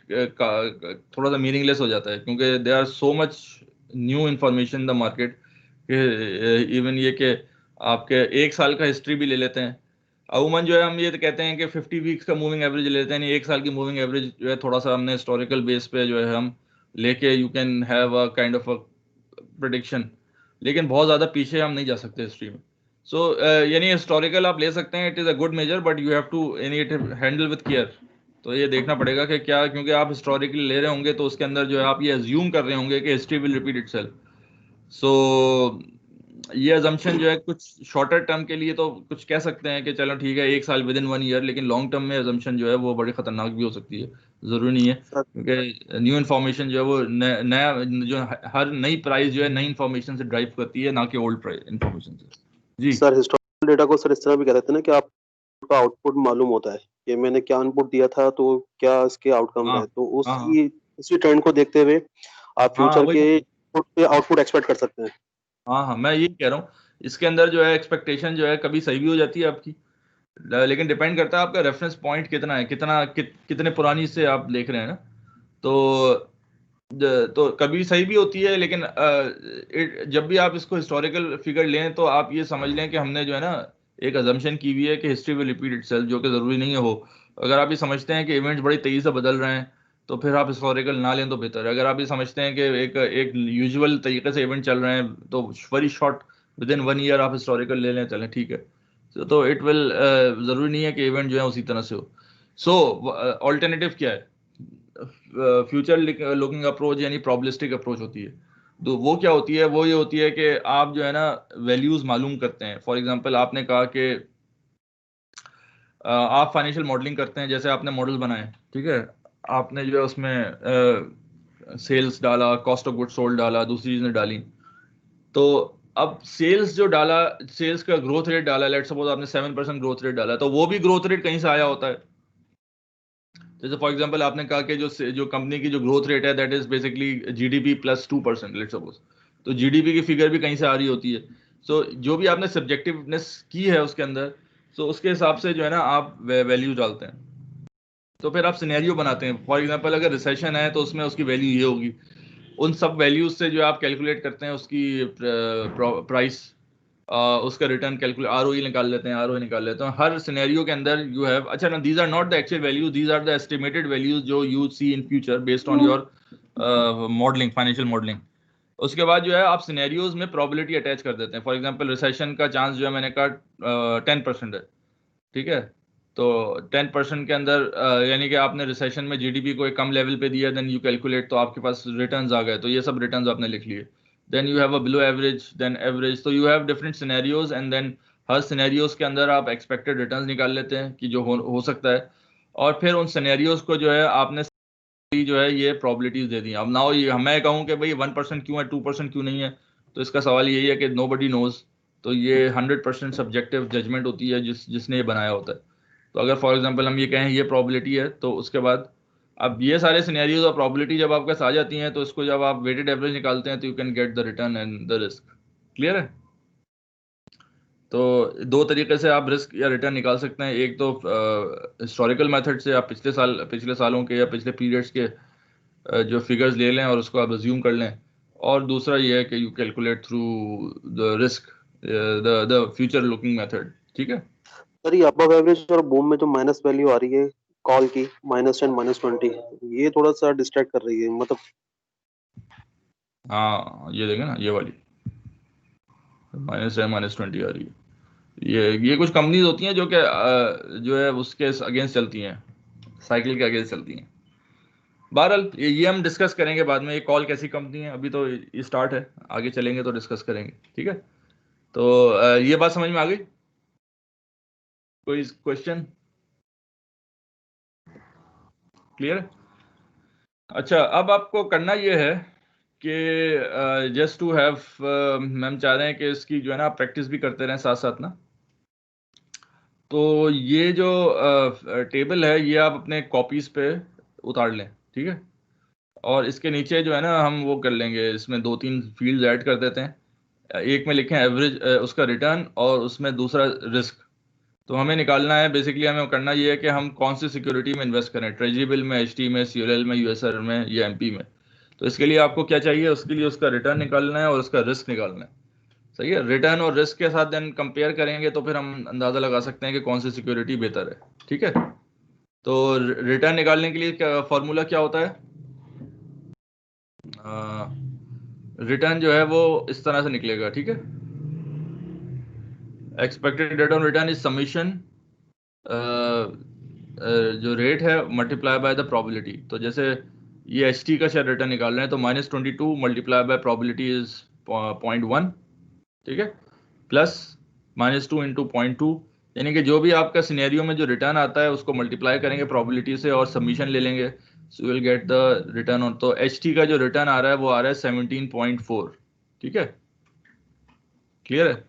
थोड़ा सा मीनिंगलेस हो जाता है, क्योंकि they are so much new information in the market. Even ये कि आपके 1 साल का हिस्ट्री भी ले लेते हैं, अमूमन जो है हम ये तो कहते हैं कि 50 वीक्स का मूविंग एवरेज ले लेते हैं, नहीं 1 साल की मूविंग एवरेज जो है थोड़ा सा हमने हिस्टोरिकल बेस पे जो है हम लेके you can have a kind of a prediction, लेकिन बहुत ज़्यादा पीछे हम नहीं जा सकते हिस्ट्री में। सो यानी हिस्टोरिकल आप ले सकते हैं, it is a good measure, but you have to handle with care. तो ये देखना पड़ेगा कि क्या, क्योंकि आप हिस्टोरिकली ले रहे होंगे तो उसके अंदर जो है आप ये अज्यूम कर रहे होंगे कि हिस्ट्री विल रिपीट इटसेल्फ। सो ये अजम्पशन जो है कुछ शॉर्टर टर्म के लिए तो कुछ कह सकते हैं कि चलो ठीक है 1 साल विदिन 1 ईयर, लेकिन लॉन्ग टर्म में अजम्पशन जो है वो बड़ी खतरनाक भी हो सकती है। ज़रूरी नहीं है, क्योंकि न्यू इन्फॉर्मेशन जो है वो नया जो हर नई प्राइस जो है नई इन्फॉर्मेशन से ड्राइव करती है, ना कि ओल्ड प्राइस इन्फॉर्मेशन से। जी सर हिस्टोरिकल डेटा को सर इस तरह भी कह देते हैं ना कि आपका आउटपुट मालूम होता है कि मैंने क्या इनपुट दिया था तो क्या इसके आउटकम रहे, तो उसी ट्रेंड को देखते हुए आप फ्यूचर के आउटपुट एक्सपेक्ट कर सकते हैं। हाँ, मैं यही कह रहा हूँ, इसके अंदर जो है एक्सपेक्टेशन जो है कभी सही भी हो जाती है आपकी, लेकिन डिपेंड करता है आपका रेफरेंस पॉइंट कितना है, कितने पुरानी से आप देख रहे हैं ना। तो कभी सही भी होती है, लेकिन जब भी आप इसको हिस्टोरिकल फिगर लें तो आप ये समझ लें कि हमने जो है ना एक अजम्पशन की हुई है कि हिस्ट्री विल रिपीट इटसेल्फ, जो कि ज़रूरी नहीं है हो। अगर आप ये समझते हैं कि इवेंट्स बड़ी तेज़ी से बदल रहे हैं तो फिर आप हिस्टोरिकल ना लें तो बेहतर है। अगर आप ये समझते हैं कि एक यूजुअल तरीके से इवेंट चल रहे हैं तो very short with in 1 year आप हिस्टोरिकल ले लें, चलें, ठीक है। तो इट विल ज़रूरी नहीं है कि इवेंट जो है उसी तरह से हो। सो ऑल्टरनेटिव क्या है? फ्यूचर लुकिंग अप्रोच यानी प्रॉब्लिस्टिक अप्रोच होती है। तो वो क्या होती है? वो ये होती है कि आप जो है ना वैल्यूज मालूम करते हैं। फॉर एग्जांपल आपने कहा कि आप फाइनेंशियल मॉडलिंग करते हैं, जैसे आपने मॉडल बनाए, ठीक है, आपने जो है उसमें सेल्स डाला, कॉस्ट ऑफ गुड सोल्ड डाला, दूसरी चीजें डाली। तो अब सेल्स जो डाला, सेल्स का ग्रोथ रेट डाला, लेट सपोज आपने 7% ग्रोथ रेट डाला, तो वो भी ग्रोथ रेट कहीं से आया होता है। जैसे फॉर एग्जांपल आपने कहा कि जो कंपनी की जो ग्रोथ रेट है that is basically GDP plus 2%, let suppose, तो जीडीपी की फिगर भी कहीं से आ रही होती है। सो जो भी आपने सब्जेक्टिवनेस की है उसके अंदर, सो उसके हिसाब से जो है ना आप वैल्यू डालते हैं। तो फिर आप सिनेरियो बनाते हैं। फॉर एग्जांपल अगर रिसेशन है तो उसमें उसकी वैल्यू ये होगी। उन सब वैल्यूज से जो आप कैलकुलेट करते हैं उसकी प्राइस, उसका रिटर्न कैलकुलेट, आरओई निकाल लेते हैं, आरओई निकाल लेते हैं हर सिनेरियो के अंदर। यू हैव, अच्छा ना, these are not the actual values, these are the estimated values जो you see in future based on your modelling, financial modelling. उसके बाद जो है आप सिनेरियोज में प्रोबेबिलिटी अटैच कर देते हैं। फॉर एग्जांपल रिसेशन का चांस जो है मैंने कहा 10% है, ठीक है। तो 10% के अंदर यानी कि आपने रिसेशन में जीडीपी को एक कम लेवल पे दिया, देन यू कैलकुलेट, तो आपके पास रिटर्न्स आ गए, तो ये सब रिटर्न्स आपने लिख लिए। Then you have a below average, then average, तो you have different scenarios and then हर सिनेरियोज के अंदर आप एक्सपेक्टेड रिटर्न्स निकाल लेते हैं कि जो हो सकता है। और फिर उन सिनेरियोज को जो है आपने जो है ये प्रोबेबिलिटीज दे दी। अब नाउ ये मैं कहूँ कि भाई 1% क्यों है, 2% क्यों नहीं है, तो इसका सवाल यही है कि नोबडी नोज। तो ये 100% सब्जेक्टिव जजमेंट होती है जिसने ये बनाया होता है। तो अगर फॉर एग्जांपल हम ये कहें ये प्रोबेबिलिटी है, तो उसके बाद अब ये सारे सिनेरियोज और प्रोबेबिलिटी जब आपके पास आ जाती हैं, तो इसको जब आप वेटेड एवरेज निकालते हैं तो you can get the return and the risk. Clear है? तो दो तरीके से आप रिस्क या रिटर्न निकाल सकते हैं। एक तो हिस्टोरिकल मेथड से, आप पिछले सालों के या पिछले पीरियड्स के जो फिगर्स ले लें और उसको आप अज्यूम कर लें। और दूसरा ये है कि you calculate through the risk, the future looking method, ठीक है। सर ये अबव एवरेज और बूम में जो माइनस वैल्यू आ रही है कॉल की, -10 -20, ये थोड़ा सा डिस्ट्रैक्ट कर रही है, मतलब। हाँ ये देखें ना, ये वाली -10 -20 आ रही है। ये कुछ कंपनीज होती हैं जो कि जो है उसके अगेंस्ट चलती हैं, साइकिल के अगेंस्ट चलती हैं। बहरहाल ये हम डिस्कस करेंगे बाद में, ये कॉल कैसी कंपनी है, अभी तो ये स्टार्ट है, आगे चलेंगे तो डिस्कस करेंगे, ठीक है। तो ये बात समझ में आ गई? कोई क्वेश्चन? क्लियर? अच्छा, अब आपको करना ये है कि जस्ट टू हैव, मैम चाह रहे हैं कि इसकी जो है ना प्रैक्टिस भी करते रहें साथ साथ ना। तो ये जो टेबल है ये आप अपने कॉपीज पे उतार लें, ठीक है। और इसके नीचे जो है ना हम वो कर लेंगे, इसमें 2-3 फील्ड ऐड कर देते हैं। एक में लिखें एवरेज, उसका रिटर्न, और उसमें दूसरा रिस्क। तो हमें निकालना है, बेसिकली हमें करना ये है कि हम कौन सी सिक्योरिटी में इन्वेस्ट करें, ट्रेजरी बिल में, एचटी में, सीएलएल में, यूएसआर में या एमपी में। तो इसके लिए आपको क्या चाहिए? उसके लिए उसका रिटर्न निकालना है और उसका रिस्क निकालना है। सही है। रिटर्न और रिस्क के साथ देन कंपेयर करेंगे तो फिर हम अंदाजा लगा सकते हैं कि कौन सी सिक्योरिटी बेहतर है, ठीक है। तो रिटर्न निकालने के लिए फॉर्मूला क्या होता है? रिटर्न जो है वो इस तरह से निकलेगा, ठीक है। Expected rate on return is summation, जो रेट है मल्टीप्लाई बाय द प्रोबेबिलिटी। तो जैसे ये एच टी का शेयर रिटर्न निकाल रहे हैं तो -22 मल्टीप्लाई बाय प्रोबेबिलिटी इज 0.1, ठीक है, प्लस -2 इंटू 0.2, यानी कि जो भी आपका सिनेरियो में जो रिटर्न आता है उसको मल्टीप्लाई करेंगे प्रोबेबिलिटी से और सबमिशन ले लेंगे, so will get the return on. तो एच टी का जो रिटर्न आ रहा है वो आ रहा है 17.4, ठीक है। क्लियर है?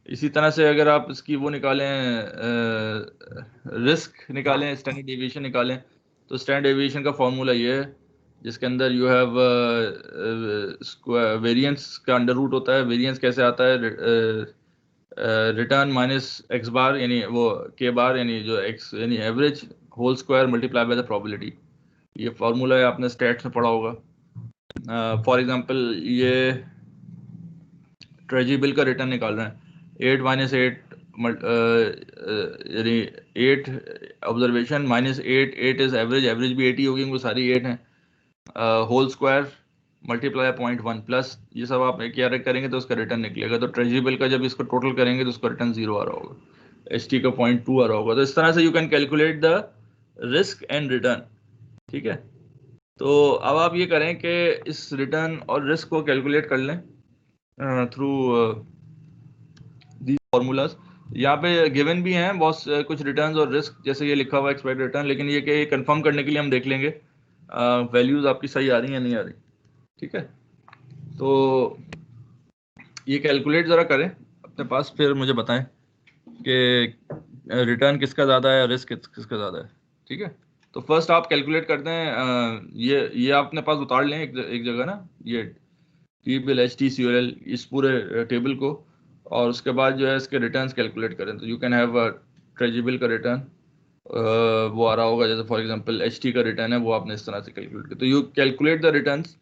इसी तरह से अगर आप इसकी वो निकालें, रिस्क निकालें, स्टैंडर्ड डेविएशन निकालें, तो स्टैंडर्ड डेविएशन का फॉर्मूला ये है जिसके अंदर यू हैव वेरिएंस का अंडर रूट होता है। वेरिएंस कैसे आता है? रिटर्न माइनस एक्स बार, यानी वो के बार, यानी जो एक्स यानी average, whole square multiply by the probability. ये फॉर्मूला है, आपने स्टैट्स में पढ़ा होगा। फॉर एग्जांपल ये ट्रेजरी बिल का रिटर्न निकाल रहे हैं, 8 - 8 यानी 8 observation minus 8 is average, average भी 8 ही होगी, वो सारी 8 हैं, होल स्क्वायर मल्टीप्लाई 0.1 प्लस ये सब आप क्या करेंगे तो उसका रिटर्न निकलेगा। तो ट्रेजरी बिल का जब इसको टोटल करेंगे तो उसका रिटर्न 0 आ रहा होगा, HT का 0.2 आ रहा होगा। तो इस तरह से you can calculate the risk and return. ठीक है, तो अब आप ये करें कि इस रिटर्न और रिस्क को कैलकुलेट कर लें थ्रू दी फॉर्मूलाज। यहाँ पे गिवन भी हैं बहुत कुछ रिटर्न्स और रिस्क, जैसे ये लिखा हुआ एक्सपेक्टेड रिटर्न, लेकिन ये कि कंफर्म करने के लिए हम देख लेंगे वैल्यूज आपकी सही आ रही हैं या नहीं आ रही। ठीक है, तो ये कैलकुलेट ज़रा करें अपने पास, फिर मुझे बताएं कि रिटर्न किसका ज़्यादा है, रिस्क किसका ज़्यादा है। ठीक है, तो फर्स्ट आप कैलकुलेट करते हैं, ये आप अपने पास उतार लें एक जगह ना, ये टी बिल HT COL इस पूरे टेबल को, और उसके बाद जो है इसके रिटर्न्स कैलकुलेट करें। तो you can have treasury bill का रिटर्न वो आ रहा होगा, जैसे फॉर एग्जांपल HT का रिटर्न है, वो आपने इस तरह से कैलकुलेट किया। तो you calculate the returns,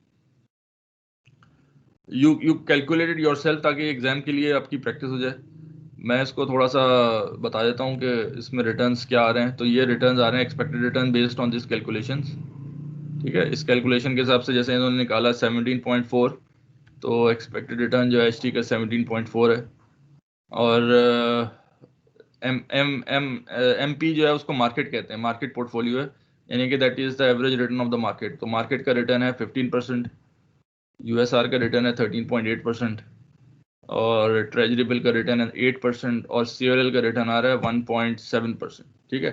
you calculated yourself, ताकि एग्जाम के लिए आपकी प्रैक्टिस हो जाए। मैं इसको थोड़ा सा बता देता हूँ कि इसमें रिटर्न्स क्या आ रहे हैं। तो ये रिटर्न्स आ रहे हैं expected return based on this calculations. ठीक है, इस कैलकुलेशन के हिसाब से जैसे इन्होंने निकाला 17.4, तो एक्सपेक्टेड रिटर्न जो है HT का 17.4 है, और MP जो है उसको मार्केट कहते हैं, मार्केट पोर्टफोलियो है, यानी कि that is the average return of the market. तो मार्केट का रिटर्न है 15%, USR का रिटर्न है 13.8%, और ट्रेजरी बिल का रिटर्न है 8%, और COL का रिटर्न आ रहा है 1.7%। ठीक है,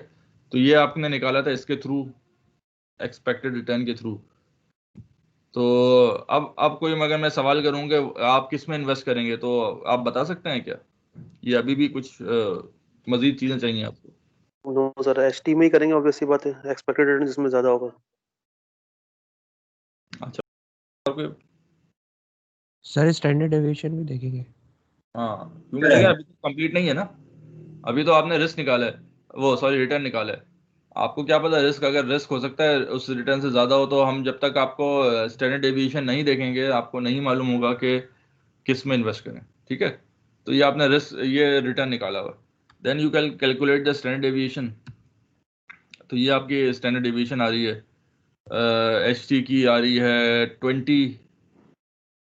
तो ये आपने निकाला था इसके थ्रू, एक्सपेक्टेड रिटर्न के थ्रू। तो अब कोई अगर मैं सवाल करूँगा आप किस में इन्वेस्ट करेंगे, तो आप बता सकते हैं क्या, ये अभी भी कुछ मजीद चीज़ें चाहिए आपको? नो सर, HT में ही करेंगे, ऑब्वियस सी बात है, एक्सपेक्टेड रिटर्न जिसमें ज्यादा होगा। अच्छा, और कोई? सर स्टैंडर्ड डेविएशन भी देखेंगे। हाँ, क्योंकि देखिए अभी तो कंप्लीट नहीं है ना, अभी तो आपने रिस्क निकाला है, वो सॉरी रिटर्न निकाला है। आपको क्या पता रिस्क, अगर रिस्क हो सकता है उस रिटर्न से ज़्यादा हो, तो हम जब तक आपको स्टैंडर्ड डेविएशन नहीं देखेंगे आपको नहीं मालूम होगा कि किस में इन्वेस्ट करें। ठीक है, तो ये आपने रिस्क, ये रिटर्न निकाला हुआ, then you can calculate the standard deviation. तो ये आपकी स्टैंडर्ड डेविएशन आ रही है, HT की आ रही है 20,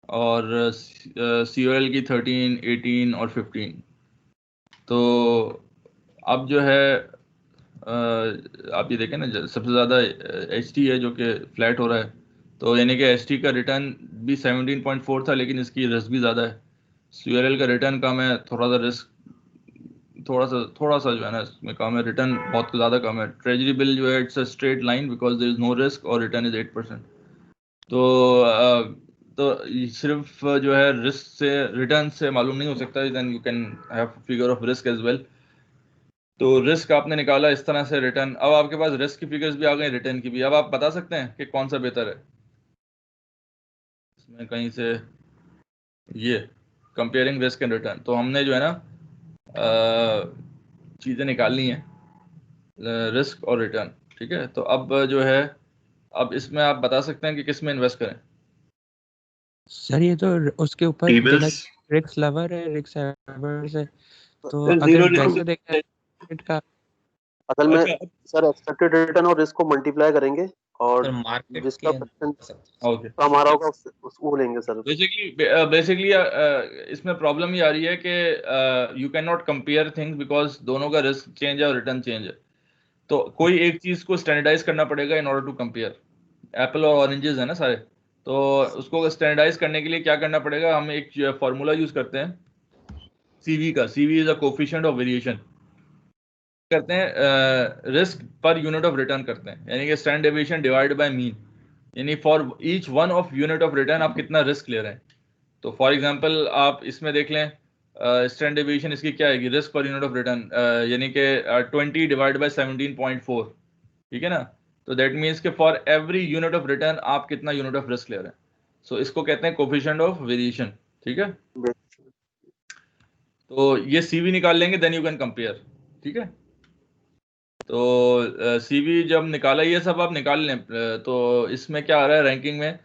और COL की 13, 18 और 15। तो अब जो है आप ये देखें ना, सबसे ज़्यादा HT है जो कि फ्लैट हो रहा है, तो यानी कि HT का रिटर्न भी 17.4 था, लेकिन इसकी रिस्क भी ज़्यादा है। COL का रिटर्न कम है, थोड़ा सा रिस्क थोड़ा सा जो है ना इसमें कम है, रिटर्न बहुत ज़्यादा कम है। ट्रेजरी बिल जो है it's a straight line because there is no risk, और रिटर्न इज़ 8%। तो सिर्फ जो है रिस्क से रिटर्न से मालूम नहीं हो सकता, then you can have figure of risk as well. तो रिस्क आपने निकाला इस तरह से, रिटर्न, अब आपके पास रिस्क की फिगर्स भी आ गई, रिटर्न की भी। अब आप बता सकते हैं कि कौन सा बेहतर है इसमें कहीं से, ये कंपेयरिंग रिस्क एंड रिटर्न। तो हमने जो है ना चीज़ें निकालनी है, रिस्क और रिटर्न। ठीक है, तो अब जो है, अब इसमें आप बता सकते हैं कि किस में इन्वेस्ट करें। सर ये तो उसके ऊपर देखा, रिक्स लवर है, रिक्स एवर्स है, तो अगर वैसे देखा का असल में अच्छा, सर एक्सपेक्टेड रिटर्न और रिस्क को मल्टीप्लाई करेंगे, और मार्केट जिसका के परसेंट ओके, कम आ रहा होगा वो लेंगे सर। बेसिकली इसमें प्रॉब्लम ये आ रही है कि you can not compare things because दोनों का रिस्क चेंज है और रिटर्न चेंज है। तो कोई एक चीज को स्टैंडर्डाइज करना पड़ेगा in order to compare. Apple और ऑरेंजेस है ना सारे, तो उसको स्टैंडर्डाइज करने के लिए क्या करना पड़ेगा, हम एक फॉर्मूला यूज करते हैं CV का। CV is a coefficient of variation, करते हैं risk per unit of return करते हैं, यानी कि standard deviation divide by mean, यानी for each one of unit of return आप कितना रिस्क ले रहे हैं। तो फॉर एग्जांपल आप इसमें देख लें, स्टैंडर्ड डेविएशन इसकी क्या आएगी, risk per unit of return, यानी कि 20 डिवाइड बाय 17.4। ठीक है ना, तो दैट मीन्स कि for every unit of return आप कितना यूनिट ऑफ रिस्क ले रहे हैं। सो इसको कहते हैं कोफिशिएंट ऑफ वेरिएशन। ठीक है, तो ये CV निकाल लेंगे, देन यू कैन कंपेयर। ठीक है, तो CV जब निकाला, ये सब आप निकाल लें, तो इसमें क्या आ रहा है रैंकिंग में।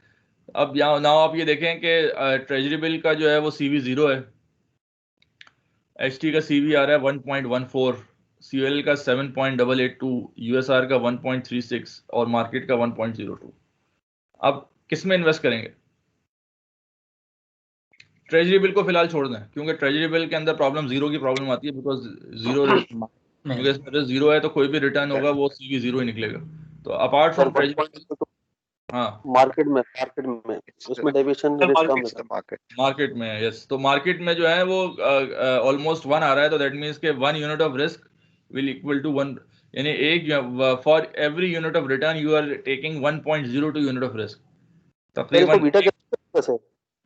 अब यहाँ नाउ आप ये देखें कि ट्रेजरी बिल का जो है वो CV 0 है, HT का CV आ रहा है 1.14, COL का 7.882, USR का 1.36 और मार्केट का 1.02। अब किस में इन्वेस्ट करेंगे? ट्रेजरी बिल को फिलहाल छोड़ दें, क्योंकि ट्रेजरी बिल के अंदर प्रॉब्लम जीरो की प्रॉब्लम आती है, बिकॉज जीरो क्योंकि इसमें रिस्क जीरो है, तो कोई भी रिटर्न होगा वो CV जीरो ही निकलेगा। तो अपार्ट फ्रॉम ट्रेजरी, हाँ मार्केट में उसमें डेविएशन रिस्क कम है मार्केट में, यस। तो मार्केट में जो है वो ऑलमोस्ट 1 आ रहा है, तो दैट मींस के 1 unit of risk will equal to 1, यानी एक for every unit of return you are taking 1.02 unit of risk तकरीबन।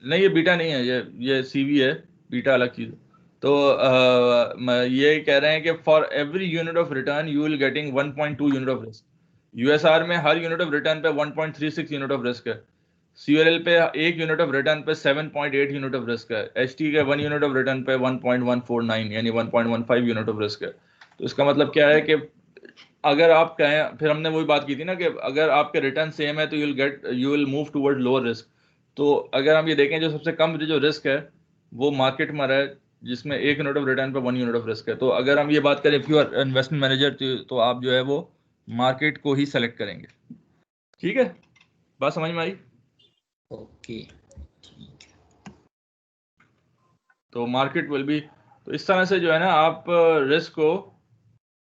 नहीं, ये बीटा नहीं है, ये CV है, बीटा अलग चीज है। तो ये कह रहे हैं कि for every unit of return you will getting 1.2 unit of risk. USR में हर यूनिट ऑफ रिटर्न पे 1.36 यूनिट ऑफ रिस्क है। COL पे एक यूनिट ऑफ रिटर्न पे 7.8 यूनिट ऑफ रिस्क है। HT के 1 यूनिट ऑफ रिटर्न पे 1.149 यानी 1.15 यूनिट ऑफ रिस्क है। तो इसका मतलब क्या है कि अगर आप कहें, फिर हमने वही बात की थी ना कि अगर आपके रिटर्न सेम है तो you will move toward lower risk. तो अगर हम ये देखें, जो सबसे कम जो रिस्क है वो मार्केट में रहा है, जिसमें एक यूनिट ऑफ रिटर्न पे 1 यूनिट ऑफ रिस्क है। तो अगर हम ये बात करें if you are investment manager, तो आप जो है वो मार्केट को ही सेलेक्ट करेंगे। ठीक है, बात समझ में आई? ओके, तो मार्केट विल बी, तो इस तरह से जो है ना आप रिस्क को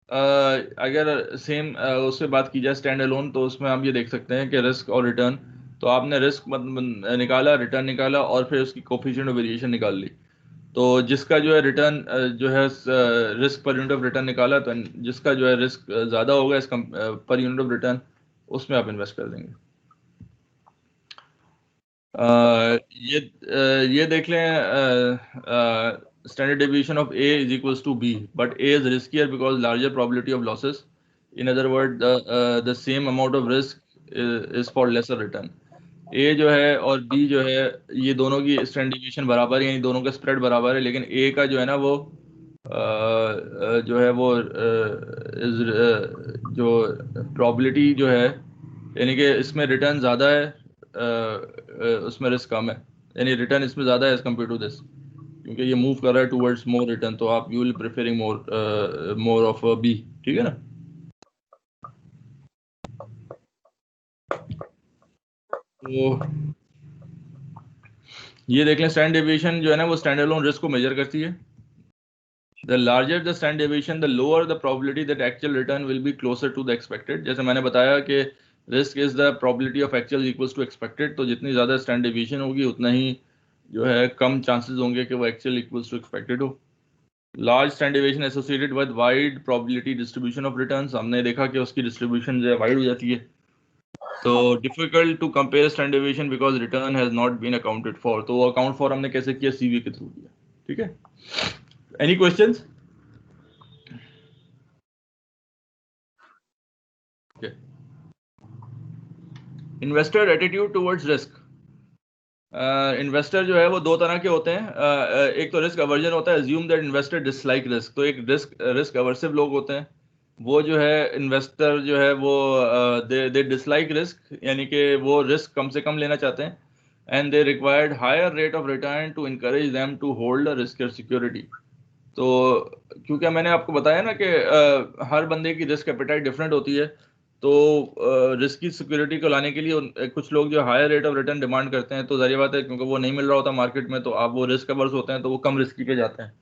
अगर सेम उससे बात की जाए स्टैंड अलोन, तो उसमें हम ये देख सकते हैं कि रिस्क और रिटर्न, तो आपने रिस्क निकाला, रिटर्न निकाला और फिर उसकी कोफिशिएंट ऑफ वेरिएशन निकाल ली। तो जिसका जो है रिटर्न जो है risk per unit of return निकाला, तो जिसका जो है रिस्क ज़्यादा होगा इस पर यूनिट ऑफ रिटर्न, उसमें आप इन्वेस्ट कर देंगे। ये देख लें, standard deviation of A is equals to B, but A is riskier because larger probability of losses. In other words, the same amount of risk is for lesser return. A जो है और B जो है, ये दोनों की standard deviation बराबर है, यानी दोनों का spread बराबर है, लेकिन A का जो है ना वो जो है वो जो probability जो है, यानी कि इसमें रिटर्न ज़्यादा है, उसमें रिस्क कम है, यानी रिटर्न इसमें ज़्यादा है एज कम्पेयर टू दिस, क्योंकि ये मूव कर रहा है टुवर्ड्स मोर रिटर्न, तो आप you will preferring more of B। ठीक है ना? तो ये देख लें, स्टैंडर्ड डेविएशन जो है ना वो स्टैंड अलोन रिस्क को मेजर करती है। The larger the standard deviation the lower the probability that actual return will be closer to the expected. जैसे मैंने बताया कि risk is the probability of actual equals to expected, तो जितनी ज़्यादा स्टैंडर्ड डेविएशन होगी उतना ही जो है कम चांसेस होंगे कि वो एक्चुअल इक्वल्स टू एक्सपेक्टेड हो। Large standard deviation associated with wide probability distribution of returns, हमने देखा कि उसकी डिस्ट्रीब्यूशन जो है वाइड हो जाती है। तो difficult to compare standard deviation because return has not been accounted for, तो वो अकाउंट फॉर हमने कैसे किया? CV के थ्रू किया। ठीक है, any questions? Okay, investor attitude towards risk. Investor जो है वो दो तरह के होते हैं। एक तो रिस्क अवर्जन होता है, assume that investor dislike risk. तो एक रिस्क अवर्सिव लोग होते हैं, वो जो है इन्वेस्टर जो है वो दे डिसलाइक रिस्क, यानी कि वो रिस्क कम से कम लेना चाहते हैं, and they required higher rate of return to encourage them to hold a riskier security. तो क्योंकि मैंने आपको बताया ना कि हर बंदे की रिस्क एपेटाइट डिफरेंट होती है, तो रिस्क की सिक्योरिटी को लाने के लिए कुछ लोग जो higher rate of return demand करते हैं, तो जाहिर बात है क्योंकि वो नहीं मिल रहा होता मार्केट में, तो आप वो रिस्क अवर्स होते हैं तो वो कम रिस्की पे जाते हैं।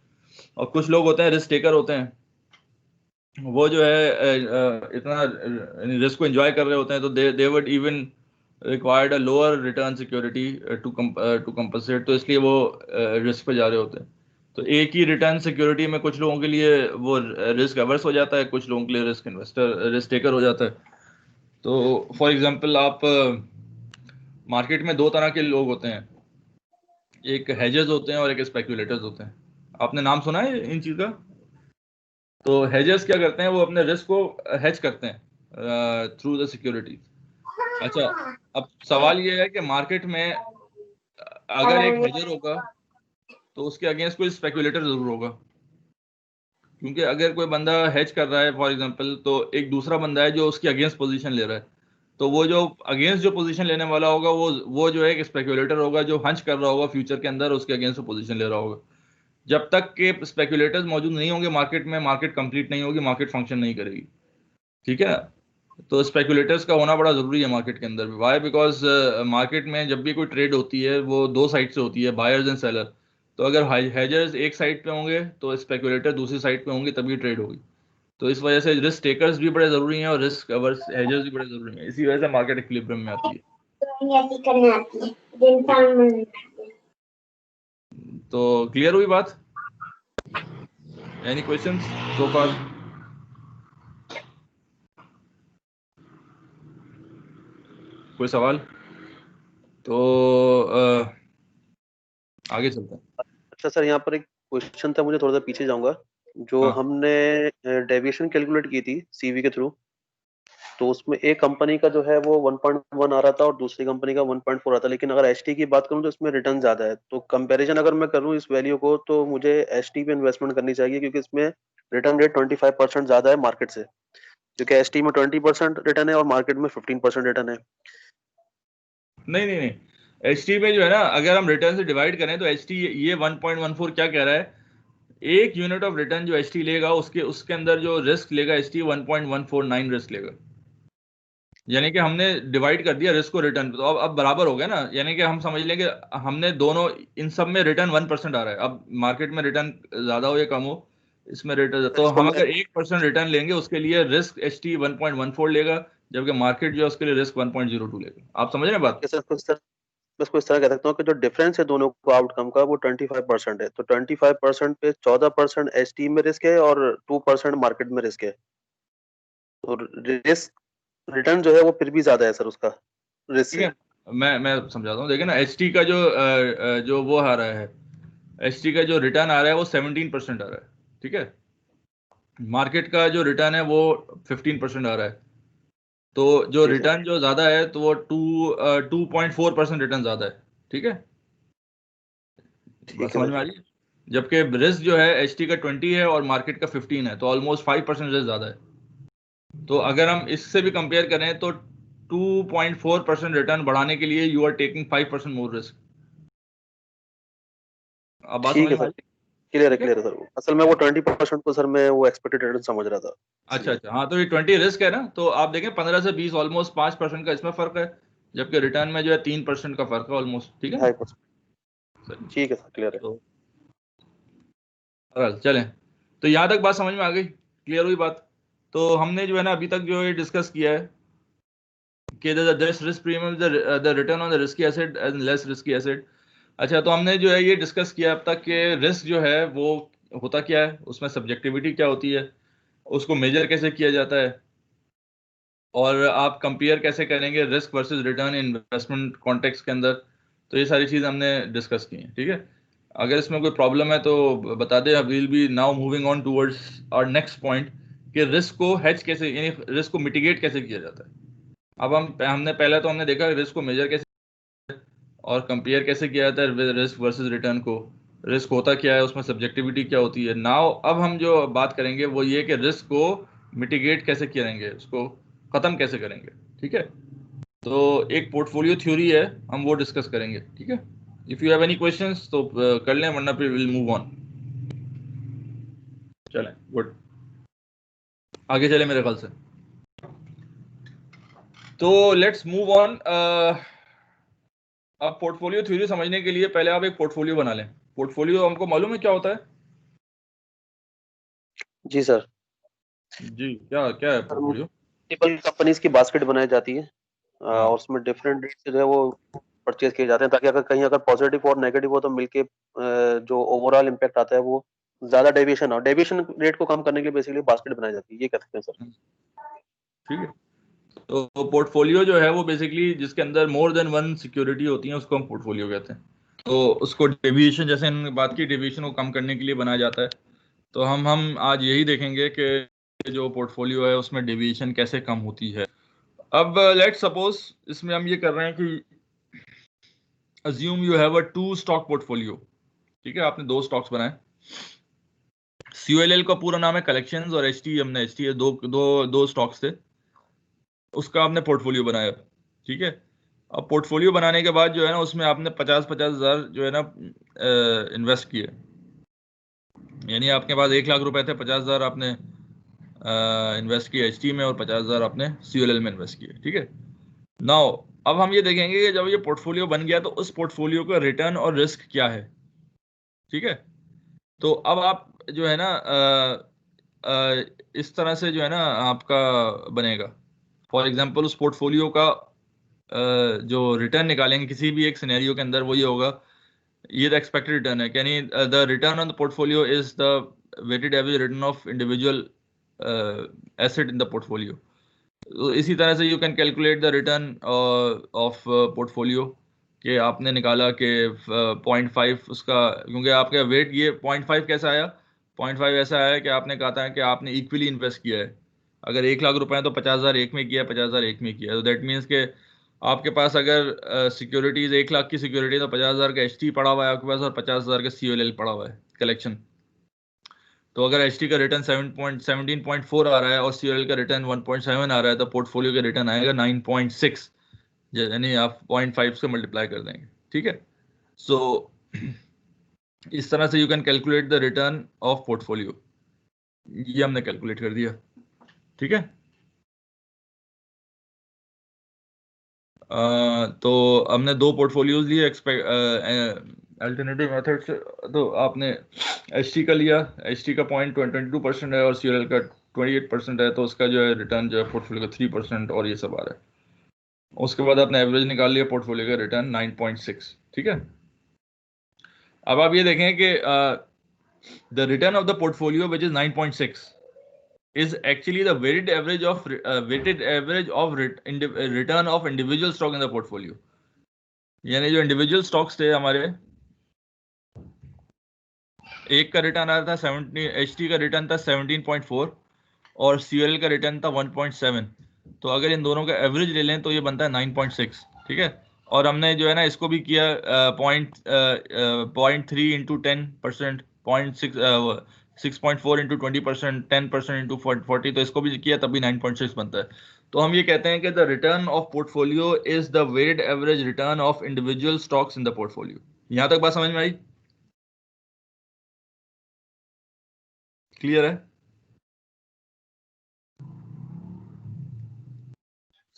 और कुछ लोग होते हैं रिस्क टेकर होते हैं, वो जो है इतना रिस्क को एंजॉय कर रहे होते हैं, तो they would even required a lower return security to compensate, तो इसलिए वो रिस्क पे जा रहे होते हैं। तो एक ही रिटर्न सिक्योरिटी में कुछ लोगों के लिए वो रिस्क अवर्स हो जाता है, कुछ लोगों के लिए रिस्क टेकर हो जाता है। तो फॉर एग्जांपल आप मार्केट में दो तरह के लोग होते हैं, एक हेजर्स होते हैं और एक स्पेकुलेटर्स होते हैं। आपने नाम सुना है इन चीज़ का? तो हेजर्स क्या करते हैं, वो अपने रिस्क को हेज करते हैं थ्रू द सिक्योरिटी। अच्छा, अब सवाल ये है कि मार्केट में अगर एक हेजर होगा तो उसके अगेंस्ट कोई स्पेकुलेटर जरूर होगा, क्योंकि अगर कोई बंदा हेज कर रहा है फॉर एग्जांपल, तो एक दूसरा बंदा है जो उसके अगेंस्ट पोजीशन ले रहा है, तो वो जो अगेंस्ट जो पोजीशन लेने वाला होगा वो जो है एक स्पेकुलेटर होगा, जो हंच कर रहा होगा फ्यूचर के अंदर उसके अगेंस्ट पोजीशन ले रहा होगा। जब तक के स्पेकुलेटर्स मौजूद नहीं होंगे मार्केट में, मार्केट कंप्लीट नहीं होगी, मार्केट फंक्शन नहीं करेगी। ठीक है ना? तो स्पेकुलेटर्स का होना बड़ा जरूरी है मार्केट के अंदर भी। वाई? बिकॉज मार्केट में जब भी कोई ट्रेड होती है वो दो साइड से होती है, बायर्स एंड सेलर। तो अगर हेजर्स एक साइड पे होंगे तो स्पेकुलेटर दूसरी साइड पे होंगे, तभी ट्रेड होगी। तो इस वजह से रिस्क टेकर्स भी बड़े जरूरी हैं और रिस्क अवर्स हेजर्स भी बड़े जरूरी हैं। इसी वजह से मार्केट इक्विलिब्रियम में आती है। तो क्लियर हुई बात? एनी क्वेश्चंस सो फार? कोई सवाल? तो आगे चलते हैं। अच्छा सर, यहाँ पर एक क्वेश्चन था, मुझे थोड़ा सा पीछे जाऊंगा। जो हाँ। हमने डेविएशन कैलकुलेट की थी सीवी के थ्रू, तो उसमें एक कंपनी का जो है वो 1.1 आ रहा था और दूसरी कंपनी का 1.4 आता, लेकिन अगर एचटी की बात करूं तो इसमें रिटर्न ज्यादा है। तो कंपैरिजन अगर मैं करूं इस वैल्यू को, तो मुझे एचटी पे इन्वेस्टमेंट करनी चाहिए, क्योंकि इसमें रिटर्न रेट 25% ज्यादा है मार्केट से, क्योंकि एचटी में 20% रिटर्न है और मार्केट में 15% रिटर्न है। नहीं नहीं नहीं, एचटी में जो है ना, अगर हम रिटर्न से डिवाइड करें तो एचटी ये 1.14 क्या कह रहा है, एक यूनिट ऑफ रिटर्न जो एचटी लेगा उसके अंदर जो रिस्क लेगा एचटी 1.149 रिस्क लेगा। यानी कि हमने डिवाइड कर दिया रिस्क को रिटर्न पे, तो अब बराबर हो गया ना। यानी कि हम समझ लें कि हमने दोनों, इन सब में रिटर्न 1% आ रहा है। अब मार्केट में रिटर्न ज्यादा हो या कम हो, इसमें रिटर्न, तो हम अगर 1% रिटर्न लेंगे उसके लिए रिस्क एचटी 1.14 लेगा, जबकि मार्केट जो है उसके लिए रिस्क 1.02 लेगा। आप समझ रहे हैं बात? बस को इस तरह कह सकता हूँ कि जो डिफरेंस है दोनों को आउटकम का, वो 25% है। तो 25% पे 14% एचटी में रिस्क है और 2% मार्केट में रिस्क है। तो रिस्क रिटर्न जो है वो फिर भी ज्यादा है सर उसका रिस्क ठीक से। है, मैं समझाता हूँ। देखिए ना, एचटी का जो वो आ रहा है, एचटी का जो रिटर्न आ रहा है वो 17% आ रहा है। ठीक है, मार्केट का जो रिटर्न है वो 15% आ रहा है। तो जो रिटर्न जो ज्यादा है तो वो 2.4% रिटर्न ज्यादा है। ठीक है, बात समझ में आ रही है? जबकि रिस्क जो है एचटी का 20 है और मार्केट का 15 है, तो ऑलमोस्ट 5% रिस्क ज्यादा है। तो अगर हम इससे भी कंपेयर करें तो 2.4% रिटर्न बढ़ाने के लिए you are taking 5% more risk. अब बात समझ में आ रही है? क्लियर है सर। असल में वो 20% को सर मैं वो एक्सपेक्टेड रिटर्न समझ रहा था। अच्छा अच्छा, हाँ, तो ये 20 रिस्क है ना, तो आप देखें 15 से 20 ऑलमोस्ट 5% का इसमें फर्क है, जबकि रिटर्न में जो है 3% का फर्क है ऑलमोस्ट। ठीक है ना? ठीक है सर, क्लियर है। तो चलें, तो यहाँ तक बात समझ में आ गई? क्लियर हुई बात? तो हमने जो है ना अभी तक जो ये डिस्कस किया है कि risk premium the return on the risky asset and less risky asset. अच्छा, तो हमने जो है ये डिस्कस किया अब तक कि रिस्क जो है वो होता क्या है, उसमें सब्जेक्टिविटी क्या होती है, उसको मेजर कैसे किया जाता है, और आप कंपेयर कैसे करेंगे risk versus return investment context के अंदर। तो ये सारी चीज़ हमने डिस्कस की हैं। ठीक है, अगर इसमें कोई प्रॉब्लम है तो बता दें। Will be now moving on towards our next point कि रिस्क को हेज कैसे, यानी रिस्क को मिटिगेट कैसे किया जाता है। अब हमने देखा रिस्क को मेजर कैसे और कंपेयर कैसे किया जाता है रिस्क वर्सेस रिटर्न को, रिस्क होता क्या है, उसमें सब्जेक्टिविटी क्या होती है। नाउ अब हम जो बात करेंगे वो ये कि रिस्क को मिटिगेट कैसे करेंगे, उसको ख़त्म कैसे करेंगे। ठीक है, तो एक पोर्टफोलियो थ्योरी है, हम वो डिस्कस करेंगे। ठीक है, if you have any questions तो कर लें, वरना फिर विल मूव ऑन। चलें, गुड, आगे चले मेरे ख्याल से। तो लेट्स मूव ऑन। अब पोर्टफोलियो थ्योरी समझने के लिए पहले आप एक पोर्टफोलियो बना लें। पोर्टफोलियो हमको मालूम है क्या होता है? जी सर। जी, क्या क्या है पोर्टफोलियो? मल्टीपल कंपनीज की बास्केट बनाई जाती है और उसमें डिफरेंट रेट से जो है वो परचेज किए जाते हैं, ताकि अगर कहीं अगर पॉजिटिव और नेगेटिव हो तो मिलके जो ओवरऑल इम्पैक्ट आता है वो ज्यादा डेविएशन हो। डेविएशन रेट को कम करने के लिए बेसिकली बास्केट बनाई जाती है, ये कह सकते हैं सर। ठीक है, तो पोर्टफोलियो जो है वो बेसिकली जिसके अंदर मोर देन वन सिक्योरिटी होती है उसको हम पोर्टफोलियो कहते हैं। तो उसको डेविएशन, जैसे हमने बात की, डेविएशन को कम करने के लिए बनाया जाता है। तो हम आज यही देखेंगे कि जो पोर्टफोलियो है उसमें डेविएशन कैसे कम होती है। अब लेट्स सपोज इसमें हम ये कर रहे हैं कि assume you have a 2 stock portfolio. ठीक है, आपने 2 स्टॉक्स बनाए। CULL का पूरा नाम है कलेक्शंस, और HT हमने HT दो स्टॉक्स थे, उसका आपने पोर्टफोलियो बनाया। ठीक है, अब पोर्टफोलियो बनाने के बाद जो है ना उसमें आपने 50,000 जो है ना इन्वेस्ट किए। यानी आपके पास 1 लाख रुपए थे, 50,000 आपने इन्वेस्ट किए HT में और 50,000 आपने CLL में इन्वेस्ट किए, ठीक है। नाउ अब हम ये देखेंगे कि जब ये पोर्टफोलियो बन गया तो उस पोर्टफोलियो का रिटर्न और रिस्क क्या है, ठीक है। तो अब आप जो है ना इस तरह से जो है ना आपका बनेगा। फॉर एग्जांपल उस पोर्टफोलियो का जो रिटर्न निकालेंगे किसी भी एक सिनेरियो के अंदर, वो ये होगा, ये द एक्सपेक्टेड रिटर्न है, यानी the return on the portfolio is the weighted average return of individual asset in the portfolio. तो इसी तरह से you can calculate the return of portfolio कि आपने निकाला कि 0.5 उसका, क्योंकि आपका वेट ये 0.5 कैसा आया, 0.5 ऐसा आया कि आपने कहा था कि आपने इक्वली इन्वेस्ट किया है। अगर 1 लाख रुपए है तो 50,000 एक में किया, 50,000 एक में किया, तो दैट मीन्स के आपके पास अगर सिक्योरिटीज 1 लाख की सिक्योरिटी तो 50,000 का HT पड़ा हुआ है आपके पास और 50,000 का CLL पड़ा हुआ है कलेक्शन। तो अगर HT का रिटर्न 17.4 आ रहा है और CLL का रिटर्न 1.7 आ रहा है तो पोर्टफोलियो का रिटर्न आएगा 9.6, यानी आप 0.5 से मल्टीप्लाई कर देंगे, ठीक है। सो इस तरह से you can calculate the return of portfolio. ये हमने कैलकुलेट कर दिया, ठीक है। तो हमने 2 पोर्टफोलियोज लिए अल्टरनेटिव मेथड से। तो आपने HT का लिया, HT का 0.22% है और CLL का 28% है, तो उसका जो है रिटर्न जो है पोर्टफोलियो का 3% और ये सब आ रहा है। उसके बाद आपने एवरेज निकाल लिया पोर्टफोलियो का रिटर्न 9.6, ठीक है। अब आप ये देखें कि the return of the portfolio which is 9.6 is actually the weighted average of return of individual stock in the portfolio। यानी जो इंडिविजुअल स्टॉक्स थे हमारे, एक का रिटर्न आ रहा था 17, HT का रिटर्न था 17.4 और CLL का रिटर्न था 1.7। तो अगर इन दोनों का एवरेज ले लें तो ये बनता है 9.6, ठीक है। और हमने जो है ना इसको भी किया 0.3 इंटू 10%, 6.4 इंटू 20%, 10% इंटू 40, तो इसको भी किया तब भी 9.6 बनता है। तो हम ये कहते हैं कि the return of portfolio is the weighted average return of individual stocks in the portfolio. यहां तक बात समझ में आई? क्लियर है?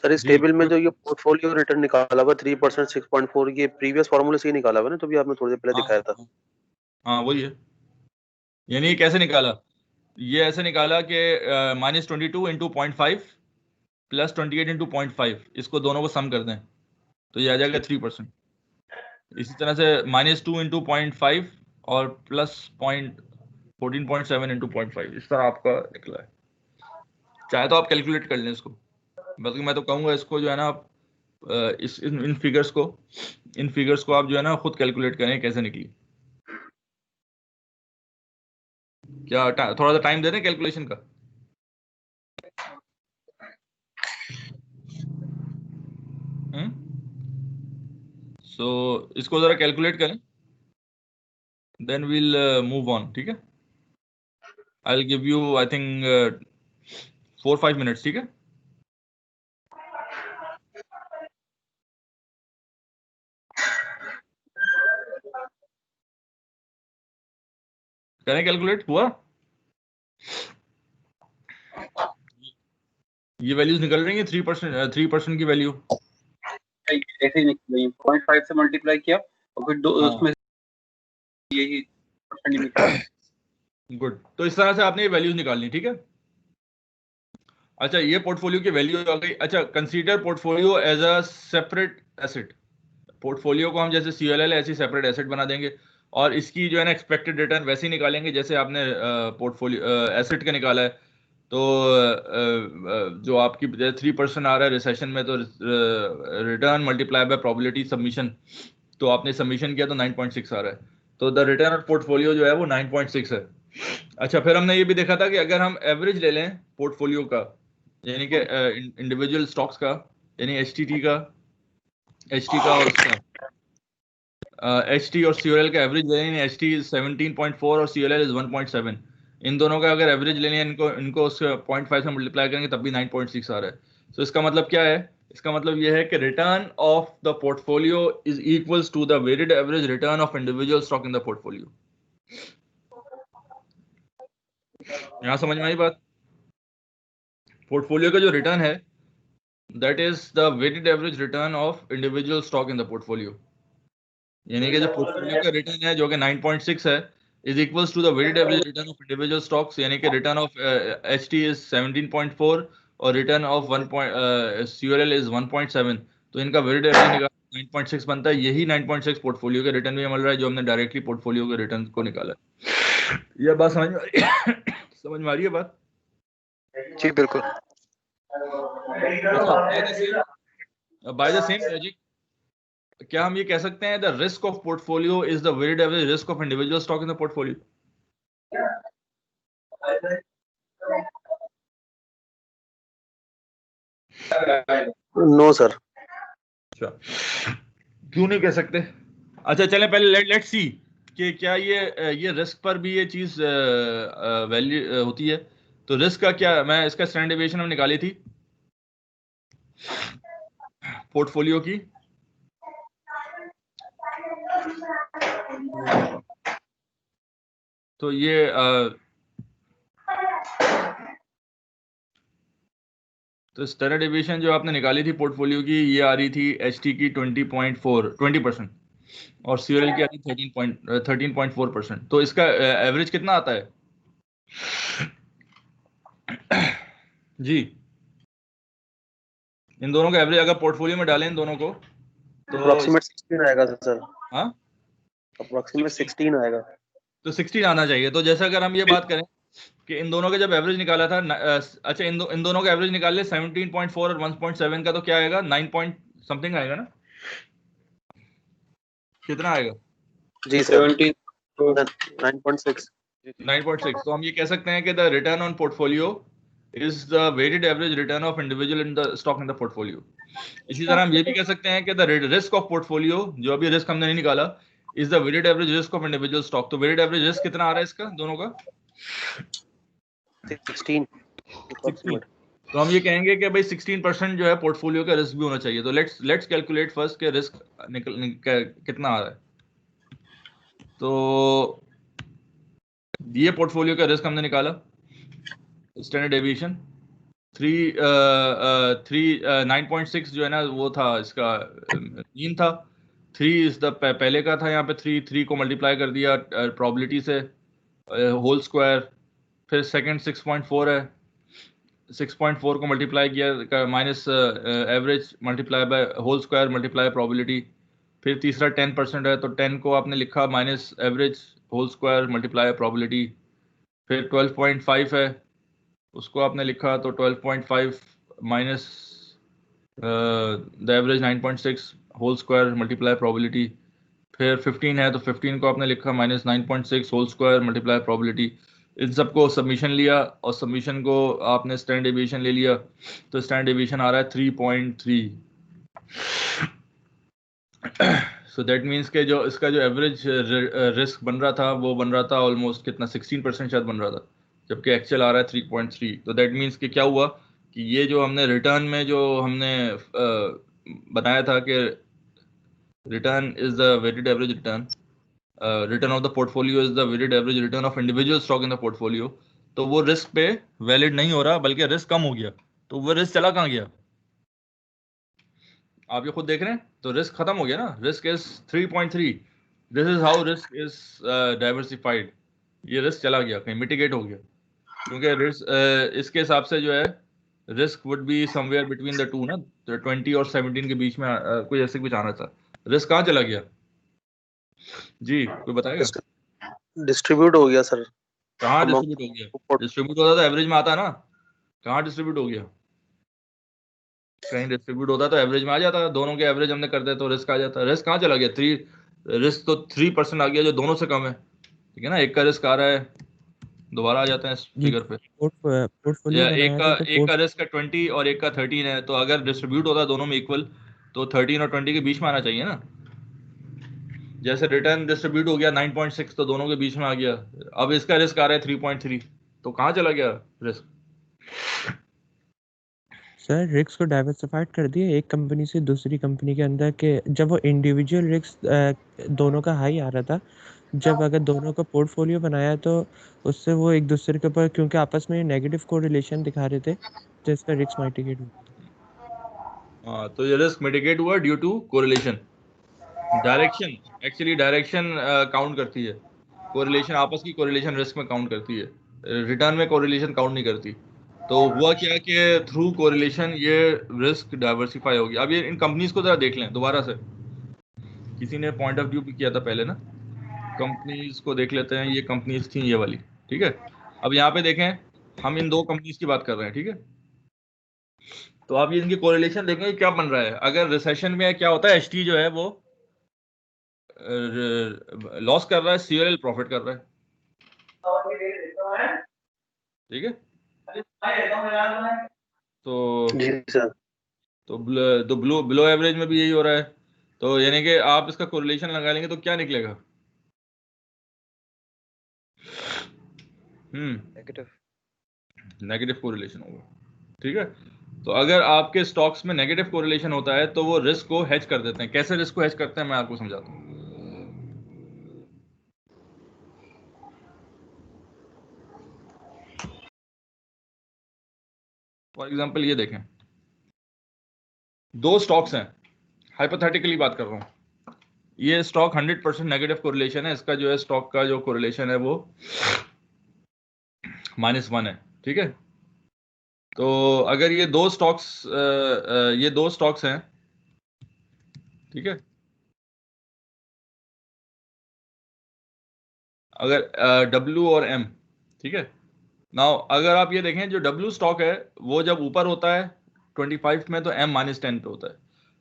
सर इस टेबल में जो ये पोर्टफोलियो रिटर्न निकाला हुआ 3%, 6.4, ये प्रीवियस फार्मूले से ही निकाला हुआ ना, तो भी आपने थोड़ी देर पहले दिखाया था। हाँ वही है। यानी कैसे निकाला? ये ऐसे निकाला कि -22 इंटू 0.5 प्लस 28 इंटू 0.5, इसको दोनों को सम कर दें तो ये आ जाएगा 3%। इसी तरह से -2 इंटू 0.5 और प्लस 14.7 इंटू 0.5, इस तरह आपका निकला है। चाहे तो आप कैलकुलेट कर लें इसको, बल्कि मैं तो कहूँगा इसको जो है ना आप इन फिगर्स को आप जो है ना खुद कैलकुलेट करें कैसे निकली। क्या थोड़ा सा टाइम दे दें कैलकुलेशन का? सो इसको जरा कैलकुलेट करें, देन वील मूव ऑन, ठीक है। I will give you I think 4-5 minutes, ठीक है। करें कैलकुलेट? हुआ? ये वैल्यूज निकल रही है 3% की वैल्यू ऐसे ही निकल रही है। 0.5 से मल्टीप्लाई किया और फिर उसमें यही परसेंट निकला। गुड। तो इस तरह से आपने ये वैल्यूज निकालनी, ठीक है। अच्छा ये पोर्टफोलियो की वैल्यू आ गई। अच्छा consider portfolio as a separate asset. Portfolio को हम जैसे CLL ऐसी सेपरेट एसेट बना देंगे और इसकी जो है ना एक्सपेक्टेड रिटर्न वैसे ही निकालेंगे जैसे आपने पोर्टफोलियो एसेट का निकाला है। तो जो आपकी 3% आ रहा है रिसेशन में, तो return multiply by probability submission, तो आपने सबमिशन किया तो 9.6 आ रहा है। तो द रिटर्न ऑफ पोर्टफोलियो जो है वो 9.6 है। अच्छा फिर हमने ये भी देखा था कि अगर हम एवरेज ले लें पोर्टफोलियो का, यानी कि इंडिविजुअल स्टॉक्स का, यानी HT और उसका HT और CLL का एवरेज ले लें। HT इज 17.4 और CLL इज 1.7। इन दोनों का अगर एवरेज ले लें, इनको उसके 0.5 से मल्टीप्लाई करेंगे तब भी 9.6 आ रहा है। तो इसका मतलब क्या है? इसका मतलब यह है कि return of the portfolio is equals to the weighted average return of individual stock in the portfolio. यहाँ समझ में आई बात? पोर्टफोलियो का जो रिटर्न है that is the weighted average return of individual stock in the portfolio, यानी कि जो पोर्टफोलियो का रिटर्न है जो कि 9.6 है is equals to the weighted average return of individual stocks, यानी कि रिटर्न ऑफ HT इज 17.4 और रिटर्न ऑफ CURL इज 1.7, तो इनका वेटेड एवरेज निकाला 9.6 बनता है। यही 9.6 पोर्टफोलियो का रिटर्न भी मिल रहा है जो हमने डायरेक्टली पोर्टफोलियो के रिटर्न को निकाला है। यह बात समझ में आ रही है? समझ में आ रही है बात? जी बिल्कुल। बाय द सेम लॉजिक क्या हम ये कह सकते हैं the risk of portfolio is the weighted average risk of individual stock in the portfolio? No sir. अच्छा, क्यों नहीं कह सकते? अच्छा चलें पहले लेट्स सी कि क्या ये रिस्क पर भी ये चीज वैल्यू होती है। तो रिस्क का क्या, मैं इसका स्टैंडर्ड डेविएशन हमने निकाली थी पोर्टफोलियो की, तो ये तो स्टैंडर्ड डेविएशन जो आपने निकाली थी पोर्टफोलियो की ये आ रही थी HT की 20% और CURL की आ रही 13.4%। तो इसका एवरेज कितना आता है जी? इन दोनों का एवरेज अगर पोर्टफोलियो में डालें इन दोनों को तो अप्रोक्सीमेट 16 आएगा सर। हाँ, अप्रोक्सीमेट 16 आएगा। तो 16 आना चाहिए। तो जैसे अगर हम ये बात करें कि इन दोनों का जब एवरेज निकाला था अच्छा इन दोनों का एवरेज निकाल ले 17.4 और 1.7 का, तो क्या आएगा 9 पॉइंट समथिंग आएगा ना? कितना आएगा जी सर 9.6। 9.6। तो हम ये कह सकते हैं कि the return on portfolio is the weighted average return of individual in the stock in the portfolio. इसी तरह हम ये भी कह सकते हैं कि द रिस्क ऑफ पोर्टफोलियो, जो अभी रिस्क हमने नहीं निकाला, is the weighted average risk of individual stock. तो वेटेड एवरेज रिस्क कितना आ रहा है इसका दोनों का? 16। तो हम ये कहेंगे कि भाई 16% जो है पोर्टफोलियो का रिस्क भी होना चाहिए। तो लेट्स कैलकुलेट फर्स्ट के रिस्क कितना आ रहा है। तो ये पोर्टफोलियो का रिस्क हमने निकाला, स्टैंडर्ड डेविएशन 9.6 जो है ना वो था इसका मीन था। 3 इज द पहले का था, यहाँ पे 3 को मल्टीप्लाई कर दिया प्रोबेबिलिटी से होल स्क्वायर, फिर सेकंड 6.4 है, 6.4 को मल्टीप्लाई किया minus average multiply by whole square multiply probability, फिर तीसरा 10% है तो 10 को आपने लिखा minus average whole square multiply probability, फिर 12.5 है उसको आपने लिखा तो 12.5 minus the average 9.6 whole square multiply probability, फिर 15 है तो 15 को आपने लिखा minus 9.6 whole square multiply probability. इन सबको सबमिशन लिया और सबमिशन को आपने स्टैंडर्ड डेविएशन ले लिया, तो स्टैंडर्ड डेविएशन आ रहा है 3.3। सो दैट मीन्स के जो इसका जो एवरेज रिस्क बन रहा था वो बन रहा था ऑलमोस्ट कितना 16% शायद बन रहा था, जबकि एक्चुअल आ रहा है 3.3। तो दैट मीन्स कि क्या हुआ कि ये जो हमने रिटर्न में जो हमने बनाया था कि return is the weighted average return, return of the portfolio is the weighted average return of individual stock in the portfolio, तो वो रिस्क पे वैलिड नहीं हो रहा बल्कि रिस्क कम हो गया। तो वो रिस्क चला कहाँ गया आप ये खुद देख रहे हैं, तो रिस्क खत्म हो गया ना, risk is 3.3। This is how risk is diversified. ये रिस्क चला गया कहीं, मिटिगेट हो गया, क्योंकि रिस्क इसके हिसाब से जो है risk would be somewhere between the two ना, तो 20 और 17 के बीच में कोई ऐसे कुछ आना था। रिस्क कहाँ चला गया जी, कोई बताएगा? डिस्ट्रीब्यूट हो गया सर। कहाँ डिस्ट्रीब्यूट हो गया? डिस्ट्रीब्यूट होता तो एवरेज में आता ना, कहाँ डिस्ट्रीब्यूट हो गया? कहीं डिस्ट्रीब्यूट होता तो एवरेज में आ जाता, दोनों के एवरेज हमने कर दिया तो रिस्क आ जाता। रिस्क कहाँ चला गया? रिस्क तो 3% आ गया जो दोनों से कम है, ठीक है ना। एक का रिस्क आ रहा है दोबारा आ जाता है इस फिगर पे, पोर्टफोलियो या एक बनाया था तो का रिस्क 20 और एक का 13 है, तो अगर डिस्ट्रीब्यूट होता दोनों में इक्वल तो 13 और 20 के बीच में आना चाहिए ना। जैसे रिटर्न डिस्ट्रीब्यूट हो गया 9.6 तो दोनों के बीच में आ गया, अब इसका रिस्क आ रहा है 3.3, तो कहाँ चला गया रिस्क? सर रिस्क को डाइवर्सिफाइड कर दिया एक कंपनी से दूसरी कंपनी के अंदर के, जब वो इंडिविजुअल रिस्क दोनों का हाई आ रहा था जब अगर दोनों का पोर्टफोलियो बनाया तो उससे वो एक दूसरे के ऊपर, क्योंकि आपस में नेगेटिव कोरिलेशन दिखा रहे थे, तो इसका रिस्क मिटिगेट हुआ। हाँ, तो ये रिस्क मिटिगेट हुआ due to correlation. Direction, actually direction count करती है, कोरिलेशन आपस की कोरिलेशन रिस्क में काउंट करती है, रिटर्न में कोरिलेशन काउंट नहीं करती। तो हुआ क्या कि थ्रू कोरिलेशन ये रिस्क डाइवर्सिफाई होगी। अब ये इन कंपनीज को जरा देख लें दोबारा से, किसी ने पॉइंट ऑफ व्यू भी किया था पहले ना, कंपनीज को देख लेते हैं। ये कंपनीज थी ये वाली, ठीक है। अब यहाँ पे देखें, हम इन दो कंपनीज की बात कर रहे हैं, ठीक है। तो आप ये इनकी कोरिलेशन देखें क्या बन रहा है। अगर रिसेशन में क्या होता है, एचटी जो है वो लॉस कर रहा है, सीएलएल प्रॉफिट कर रहा है, ठीक है। तो बिलो एवरेज में भी यही हो रहा है। तो यानी कि आप इसका कोरिलेशन लगा लेंगे तो क्या निकलेगा? नेगेटिव कोरिलेशन होगा, ठीक है। तो अगर आपके स्टॉक्स में नेगेटिव कोरिलेशन होता है तो वो रिस्क को हेज कर देते हैं। कैसे रिस्क को हेज करते हैं मैं आपको समझाता हूँ। फॉर एग्जांपल ये देखें, दो स्टॉक्स हैं, हाइपोथेटिकली बात कर रहा हूँ। ये स्टॉक 100% नेगेटिव कोरिलेशन है, इसका जो है स्टॉक का जो कोरिलेशन है वो -1 है, ठीक है। तो अगर ये दो स्टॉक्स हैं, ठीक है। अगर W और M, ठीक है। नाउ अगर आप ये देखें, जो W स्टॉक है वो जब ऊपर होता है 25 में तो M -10 पे होता है।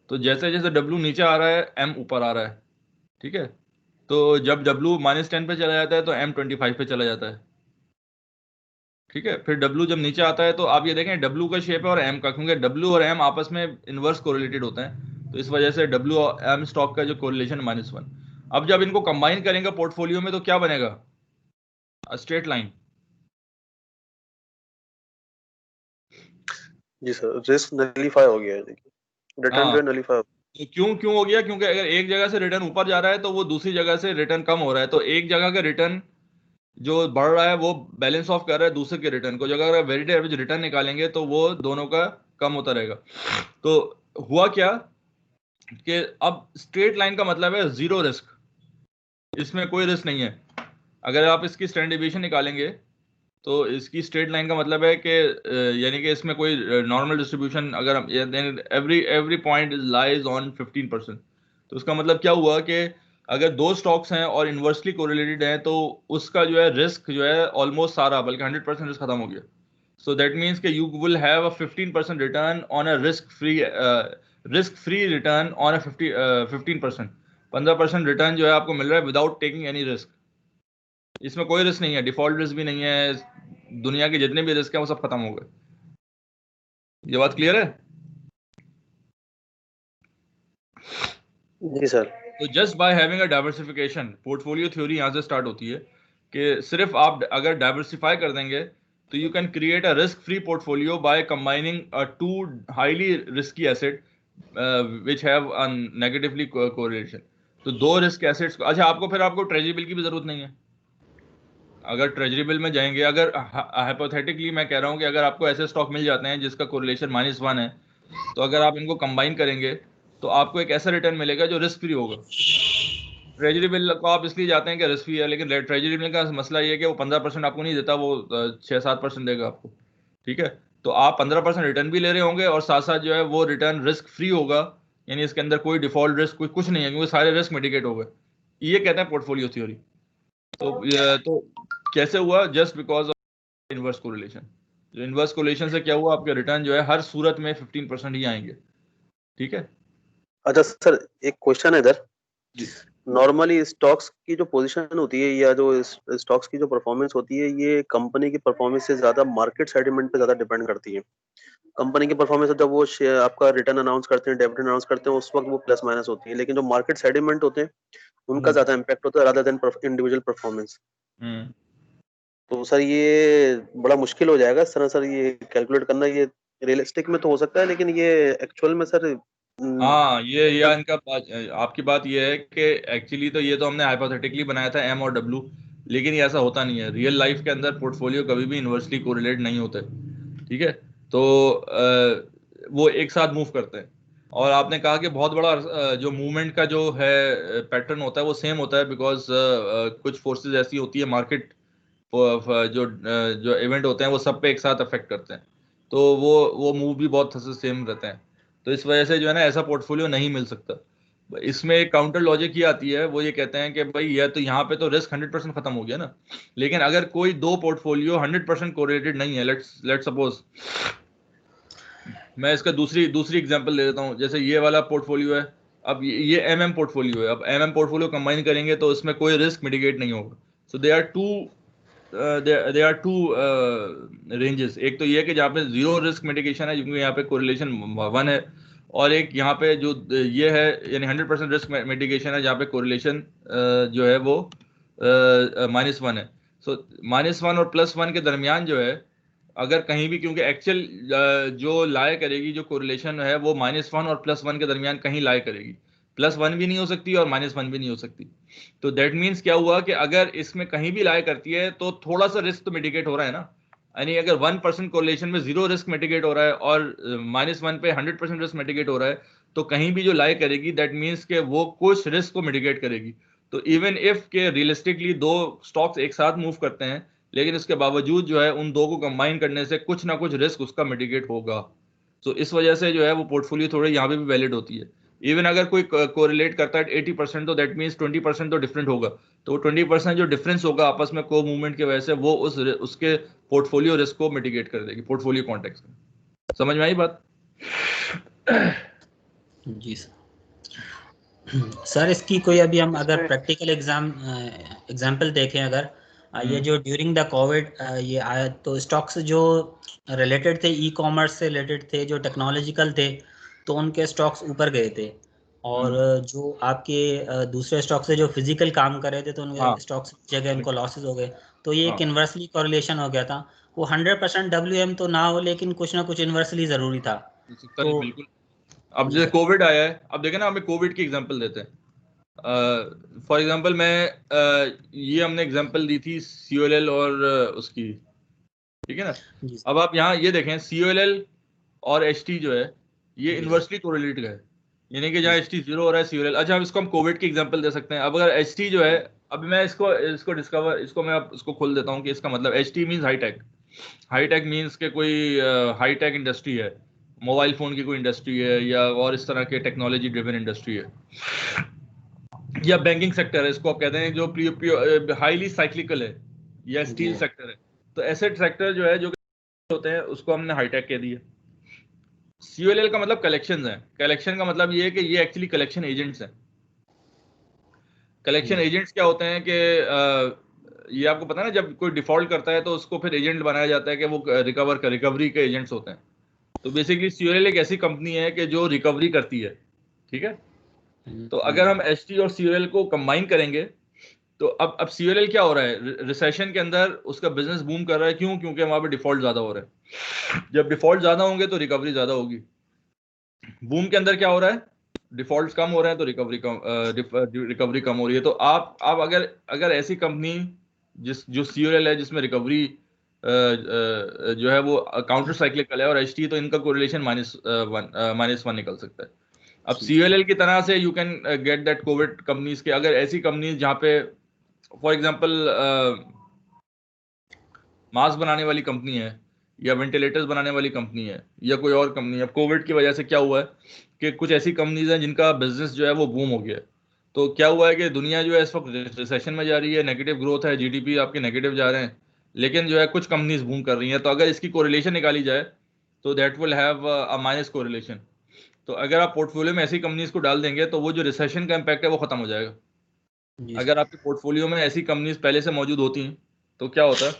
तो जैसे जैसे W नीचे आ रहा है M ऊपर आ रहा है, ठीक है। तो जब W -10 पे चला जाता है तो M 25 पे चला जाता है, ठीक है। फिर W जब नीचे आता है तो आप ये देखें W का शेप है और M का, क्योंकि W और M आपस में इनवर्स कोरिलेटेड होते हैं, तो इस वजह से W और M स्टॉक का जो कोरिलेशन -1। अब जब इनको कंबाइन करेंगे पोर्टफोलियो में तो क्या बनेगा? Straight line. जी सर, रिस्क नलीफाई हो गया है, देखिए रिटर्न जो है नलीफाई। तो क्यों हो गया? क्योंकि अगर एक जगह से रिटर्न ऊपर जा रहा है तो वो दूसरी जगह से रिटर्न कम हो रहा है। तो एक जगह का रिटर्न जो बढ़ रहा है वो बैलेंस ऑफ कर रहा है दूसरे के रिटर्न को। जगह अगर वेटेड एवरेज रिटर्न निकालेंगे तो वो दोनों का कम होता रहेगा। तो हुआ क्या कि अब स्ट्रेट लाइन का मतलब है जीरो रिस्क, इसमें कोई रिस्क नहीं है। अगर आप इसकी स्टैंडर्ड डेविएशन निकालेंगे तो इसकी स्ट्रेट लाइन का मतलब है कि यानी कि इसमें कोई नॉर्मल डिस्ट्रीब्यूशन, अगर एवरी पॉइंट लाइज ऑन 15%। तो उसका मतलब क्या हुआ कि अगर दो स्टॉक्स हैं और इन्वर्सली कोरिलेटेड हैं तो उसका जो है रिस्क जो है ऑलमोस्ट सारा, बल्कि 100% रिस्क खत्म हो गया। सो दैट मीन्स कि you will have a 15% return on a risk free return on a 15%। 15% return जो है आपको मिल रहा है विदाउट टेकिंग एनी रिस्क। इसमें कोई रिस्क नहीं है, डिफॉल्ट रिस्क भी नहीं है, दुनिया के जितने भी रिस्क हैं वो सब खत्म हो गए। ये बात क्लियर है? जी सर। तो just by having a diversification, portfolio theory यहाँ से स्टार्ट होती है कि सिर्फ आप अगर डाइवर्सिफाई कर देंगे तो you can create a risk free portfolio by combining two highly risky asset which have a negatively correlation. तो दो रिस्क एसेट्स, अच्छा आपको ट्रेजरी बिल की भी जरूरत नहीं है। अगर ट्रेजरी बिल में जाएंगे, अगर हाइपोथेटिकली मैं कह रहा हूं कि अगर आपको ऐसे स्टॉक मिल जाते हैं जिसका कोरिलेशन -1 है, तो अगर आप इनको कंबाइन करेंगे तो आपको एक ऐसा रिटर्न मिलेगा जो रिस्क फ्री होगा। ट्रेजरी बिल को आप इसलिए जाते हैं कि रिस्क फ्री है, लेकिन ट्रेजरी बिल का मसला ये है कि वो 15% आपको नहीं देता, वो 6-7% देगा आपको, ठीक है। तो आप 15% रिटर्न भी ले रहे होंगे और साथ साथ जो है वो रिटर्न रिस्क फ्री होगा, यानी इसके अंदर कोई डिफॉल्ट रिस्क कुछ नहीं है, क्योंकि सारे रिस्क मिटिगेट हो गए। ये कहते हैं पोर्टफोलियो थ्योरी। तो कैसे हुआ? Just because of inverse correlation. जो इनवर्स कोरिलेशन से क्या हुआ, आपके रिटर्न जो है हर सूरत में 15% ही आएंगे, ठीक है। अच्छा सर, एक क्वेश्चन है इधर। नॉर्मली स्टॉक्स की जो पोजीशन होती है या जो स्टॉक्स की जो परफॉर्मेंस होती है, ये कंपनी की परफॉर्मेंस से ज्यादा मार्केट सेंटिमेंट पे ज्यादा डिपेंड करती है। कंपनी की परफॉर्मेंस जब वो आपका रिटर्न अनाउंस करते हैं, डिविडेंड अनाउंस करते हैं, उस वक्त वो प्लस माइनस होती है, लेकिन जो मार्केट सेंटिमेंट होते हैं उनका ज्यादा इम्पैक्ट होता है रादर देन इंडिविजुअल परफॉर्मेंस। तो सर ये बड़ा मुश्किल हो जाएगा इस तरह सर, ये कैलकुलेट करना। ये रियलिस्टिक में तो हो सकता है, लेकिन ये एक्चुअल में सर हाँ, ये इनका आपकी बात ये है कि एक्चुअली तो ये तो हमने हाइपोथेटिकली बनाया था एम और डब्ल्यू, लेकिन ये ऐसा होता नहीं है। रियल लाइफ के अंदर पोर्टफोलियो कभी भी इन्वर्सली कोरिलेट नहीं होते, ठीक है। तो वो एक साथ मूव करते हैं। और आपने कहा कि बहुत बड़ा जो मूवमेंट का जो है पैटर्न होता है वो सेम होता है, बिकॉज कुछ फोर्सेस ऐसी होती है मार्केट, जो जो इवेंट होते हैं वो सब पे एक साथ अफेक्ट करते हैं, तो वो मूव भी बहुत सेम रहते हैं। तो इस वजह से जो है ना ऐसा पोर्टफोलियो नहीं मिल सकता। इसमें एक काउंटर लॉजिक ये आती है, वो ये कहते हैं कि भाई ये तो यहाँ पे तो रिस्क 100% खत्म हो गया ना, लेकिन अगर कोई दो पोर्टफोलियो 100% कोरिलेटेड नहीं है, लेट्स सपोज, मैं इसका दूसरी एग्जांपल दे देता हूँ। जैसे ये वाला पोर्टफोलियो है, अब ये एमएम पोर्टफोलियो है। अब एमएम पोर्टफोलियो कंबाइन करेंगे तो इसमें कोई रिस्क मिटिगेट नहीं होगा। सो दे आर टू रेंजेस। एक तो ये है कि जहाँ पे जीरो रिस्क मिटिगेशन है, क्योंकि यहाँ पे कोरिलेशन 1 है, और एक यहाँ पे जो ये है यानी 100% रिस्क मिटिगेशन है, जहाँ पे कोरिलेशन जो है वो -1 है। सो -1 और +1 के दरमियान जो है, अगर कहीं भी, क्योंकि एक्चुअल जो लाए करेगी जो कोरिलेशन है वो -1 और +1 के दरमियान कहीं लाए करेगी। +1 भी नहीं हो सकती और -1 भी नहीं हो सकती। तो दैट मीन्स क्या हुआ कि अगर इसमें कहीं भी लाए करती है तो थोड़ा सा रिस्क तो मिटिगेट हो रहा है ना। यानी अगर 1% कोरिलेशन में 0 रिस्क मिटिगेट हो रहा है और -1 पे 100% रिस्क मिटिगेट हो रहा है, तो कहीं भी जो लाए करेगी दैट मीन्स के वो कुछ रिस्क को मिटिगेट करेगी। तो इवन इफ के रियलिस्टिकली दो स्टॉक्स एक साथ मूव करते हैं, लेकिन इसके बावजूद जो है उन दो को कंबाइन करने से कुछ ना कुछ रिस्क उसका मिटिगेट होगा। तो इस वजह से जो है वो पोर्टफोलियो थोड़े यहाँ पे भी वैलिड होती है। इवन अगर कोई कोरिलेट करता है 80%, तो दैट मीन्स 20% तो डिफरेंट होगा। तो वो 20% जो डिफरेंस होगा आपस में को मूवमेंट की वजह से, वो उसके पोर्टफोलियो रिस्क को मिटिगेट कर देगी पोर्टफोलियो कॉन्टेक्स्ट में। समझ में आई बात? जी सर, इसकी कोई अभी हम अगर प्रैक्टिकल एग्जाम्पल देखें, अगर ये जो ड्यूरिंग द कोविड ये आया, तो स्टॉक्स जो रिलेटेड थे ई कॉमर्स से रिलेटेड थे, जो टेक्नोलॉजिकल थे, तो उनके स्टॉक्स ऊपर गए थे। और जो आपके दूसरे स्टॉक से जो फिजिकल काम कर रहे थे, तो उनके स्टॉक्स जगह उनको लॉसेस हो गए। तो ये एक इन्वर्सली कोरिलेशन हो गया था। वो 100% WM तो ना हो, लेकिन कुछ ना कुछ इन्वर्सली जरूरी था। तो बिल्कुल। अब जैसे कोविड आया है, अब देखें ना, हमें कोविड की एग्जांपल देते हैं। फॉर एग्जांपल ये हमने एग्जांपल दी थी COLL और उसकी, ठीक है ना। अब आप यहाँ ये देखें, COLL और HT जो है ये इन्वर्सली कोरिलेटेड है, यानी कि जहाँ HT 0 हो रहा है COLL। अच्छा, अब इसको हम कोविड की एग्जांपल दे सकते हैं। अब अगर HT जो है, अब मैं इसको खोल देता हूँ कि इसका मतलब HT मीन्स हाईटेक मीन्स के कोई हाईटेक इंडस्ट्री है, मोबाइल फोन की कोई इंडस्ट्री है, या और इस तरह के टेक्नोलॉजी ड्रिवन इंडस्ट्री है, या बैंकिंग सेक्टर है, इसको आप कहते हैं जो हाईली साइक्लिकल है, या स्टील सेक्टर है। तो एसेट सेक्टर जो है, जो होते हैं, उसको हमने हाईटेक कह दिया। COLL का मतलब कलेक्शंस है। कलेक्शन का मतलब ये है कि ये एक्चुअली कलेक्शन एजेंट्स हैं। कलेक्शन एजेंट्स क्या होते हैं कि ये आपको पता है ना, जब कोई डिफॉल्ट करता है तो उसको फिर एजेंट बनाया जाता है कि वो रिकवरी के एजेंट्स होते हैं। तो बेसिकली COLL एक ऐसी कंपनी है कि जो रिकवरी करती है, ठीक है। तो अगर हम HT और COLL को कंबाइन करेंगे, तो अब COLL क्या हो रहा है, रिसेशन के अंदर उसका बिजनेस बूम कर रहा है। क्यों? क्योंकि वहां पे डिफॉल्ट ज्यादा हो रहा है। जब डिफॉल्ट ज्यादा होंगे तो रिकवरी ज्यादा होगी। बूम के अंदर क्या हो रहा है, डिफॉल्ट कम हो रहे हैं तो रिकवरी कम हो रही है। तो आप अगर ऐसी कंपनी जो COLL है, जिसमें रिकवरी जो है वो काउंटर साइक्लिकल है, और HT, तो इनका कोरिलेशन -1 निकल सकता है। अब COLL की तरह से you can get that Covid companies के, अगर ऐसी कंपनीज जहाँ पे फॉर एग्जांपल मास्क बनाने वाली कंपनी है, या वेंटिलेटर्स बनाने वाली कंपनी है, या कोई और कंपनी है। कोविड की वजह से क्या हुआ है कि कुछ ऐसी कंपनीज हैं जिनका बिजनेस जो है वो बूम हो गया है। तो क्या हुआ है कि दुनिया जो है इस वक्त रिसेशन में जा रही है, नेगेटिव ग्रोथ है, GDP आपके नेगेटिव जा रहे हैं, लेकिन जो है कुछ कंपनीज बूम कर रही हैं। तो अगर इसकी कोरिलेशन निकाली जाए तो that will have a minus correlation. तो अगर आप पोर्टफोलियो में ऐसी कंपनीज को डाल देंगे तो वो जो रिसेशन का इम्पैक्ट है वो खत्म हो जाएगा। अगर आपके पोर्टफोलियो में ऐसी कंपनीज पहले से मौजूद होती हैं तो क्या होता है,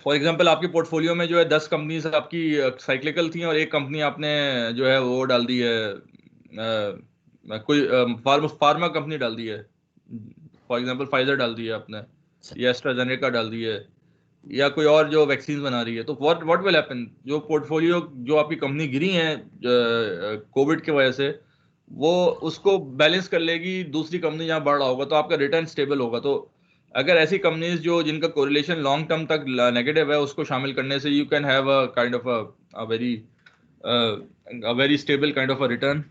फॉर एग्जांपल आपके पोर्टफोलियो में जो है 10 कंपनीज आपकी साइक्लिकल थी, और एक कंपनी आपने जो है वो डाल दी है, कोई फार्मा कंपनी डाल दी है। फॉर एग्जांपल फाइजर डाल दी है आपने, या एस्ट्राजेनेका डाल दी है, या कोई और जो वैक्सीन बना रही है, तो व्हाट विल हैपन, जो पोर्टफोलियो जो आपकी कंपनी गिरी है कोविड की वजह से, वो उसको बैलेंस कर लेगी दूसरी कंपनी जहाँ बढ़ रहा होगा, तो आपका रिटर्न स्टेबल होगा। तो अगर ऐसी कंपनीज जो जिनका कोरिलेशन लॉन्ग टर्म तक नेगेटिव है, उसको शामिल करने से you can have a kind of a very stable kind of a return,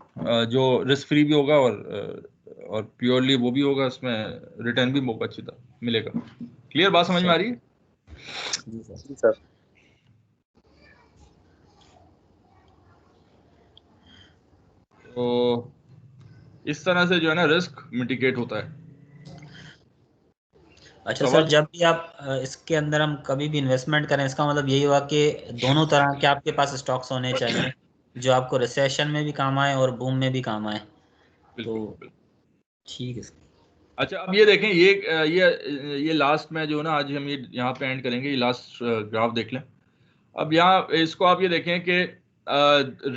जो रिस्क फ्री भी होगा और प्योरली वो भी होगा, उसमें रिटर्न भी बहुत अच्छी तरह मिलेगा। क्लियर बात समझ में आ रही है? जी सर। तो इस तरह से जो है ना रिस्क मिटिगेट होता है। अच्छा सर, जब भी आप इसके अंदर हम कभी भी इन्वेस्टमेंट करें, इसका मतलब यही हुआ कि दोनों तरह के आपके पास स्टॉक्स होने चाहिए जो आपको रिसेशन में भी काम आए और बूम में भी काम आए। तो ठीक है सर। अच्छा, अब ये देखें, ये लास्ट में जो ना आज हम ये यहाँ पे एंड करेंगे, ये लास्ट ग्राफ देख लें। अब यहाँ इसको आप ये देखें कि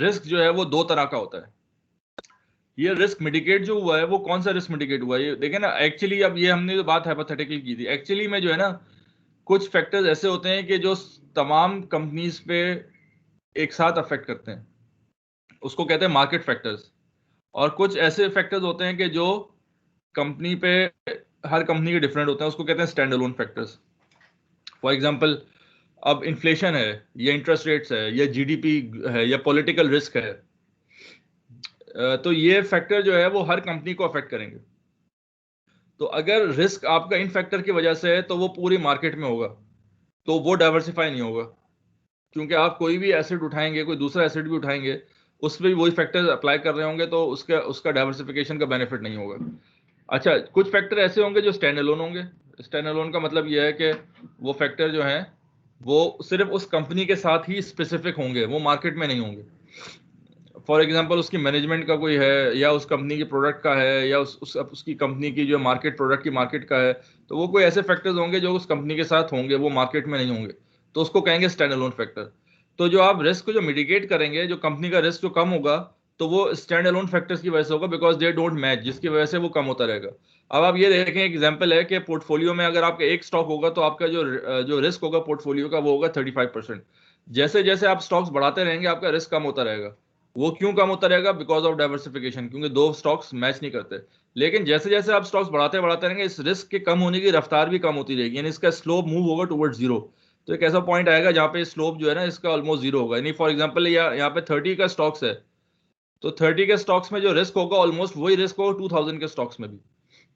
रिस्क जो है वो दो तरह का होता है। ये रिस्क मिटिगेट जो हुआ है वो कौन सा रिस्क मिटिगेट हुआ है, ये देखें ना। एक्चुअली अब ये हमने जो बात हाइपोथेटिकल की थी, एक्चुअली में जो है ना कुछ फैक्टर्स ऐसे होते हैं कि जो तमाम कंपनीज पे एक साथ अफेक्ट करते हैं, उसको कहते हैं मार्केट फैक्टर्स। और कुछ ऐसे फैक्टर्स होते हैं कि जो कंपनी पे, हर कंपनी के डिफरेंट होते हैं, उसको कहते हैं stand alone factors. For example, अब इन्फ्लेशन है या इंटरेस्ट रेट्स है या जीडीपी है या पॉलिटिकल रिस्क है, तो ये फैक्टर जो है वो हर कंपनी को अफेक्ट करेंगे। तो अगर रिस्क आपका इन फैक्टर की वजह से है तो वो पूरी मार्केट में होगा, तो वो डाइवर्सिफाई नहीं होगा, क्योंकि आप कोई भी एसेट उठाएंगे, कोई दूसरा एसेट भी उठाएंगे, उस पर भी वही फैक्टर्स अप्लाई कर रहे होंगे, तो उसका डाइवर्सिफिकेशन का बेनिफिट नहीं होगा। अच्छा, कुछ फैक्टर ऐसे होंगे जो स्टैंड अलोन होंगे। स्टैंड अलोन का मतलब यह है कि वो फैक्टर जो हैं वो सिर्फ उस कंपनी के साथ ही स्पेसिफिक होंगे, वो मार्केट में नहीं होंगे। फॉर एग्जांपल, उसकी मैनेजमेंट का कोई है, या उस कंपनी के प्रोडक्ट का है, या उसकी कंपनी की जो मार्केट, प्रोडक्ट की मार्केट का है, तो वो कोई ऐसे फैक्टर्स होंगे जो उस कंपनी के साथ होंगे, वो मार्केट में नहीं होंगे, तो उसको कहेंगे स्टैंड अलोन फैक्टर। तो जो आप रिस्क को जो मिटिगेट करेंगे, जो कंपनी का रिस्क जो कम होगा, तो वो स्टैंड अलोन फैक्टर्स की वजह से होगा, बिकॉज दे डोंट मैच, जिसकी वजह से वो कम होता रहेगा। अब आप ये देखें, एग्जांपल है कि पोर्टफोलियो में अगर आपका एक स्टॉक होगा, तो आपका जो रिस्क होगा पोर्टफोलियो का, वो होगा 35%। जैसे जैसे आप स्टॉक्स बढ़ाते रहेंगे, आपका रिस्क कम होता रहेगा। वो क्यों कम होता रहेगा? बिकॉज ऑफ डाइवर्सिफिकेशन, क्योंकि दो स्टॉक्स मैच नहीं करते। लेकिन जैसे जैसे आप स्टॉक्स बढ़ाते बढ़ाते रहेंगे, इस रिस्क के कम होने की रफ्तार भी कम होती रहेगी, यानी इसका स्लोप मूव होगा टुवर्ड जीरो। तो एक ऐसा पॉइंट आएगा जहाँ पे स्लोप जो है ना इसका ऑलमोस्ट जीरो होगा। यानी फॉर एग्जांपल यहाँ पे 30 का स्टॉक्स है, तो 30 के स्टॉक्स में जो रिस्क होगा ऑलमोस्ट वही रिस्क होगा 2000 के स्टॉक्स में भी।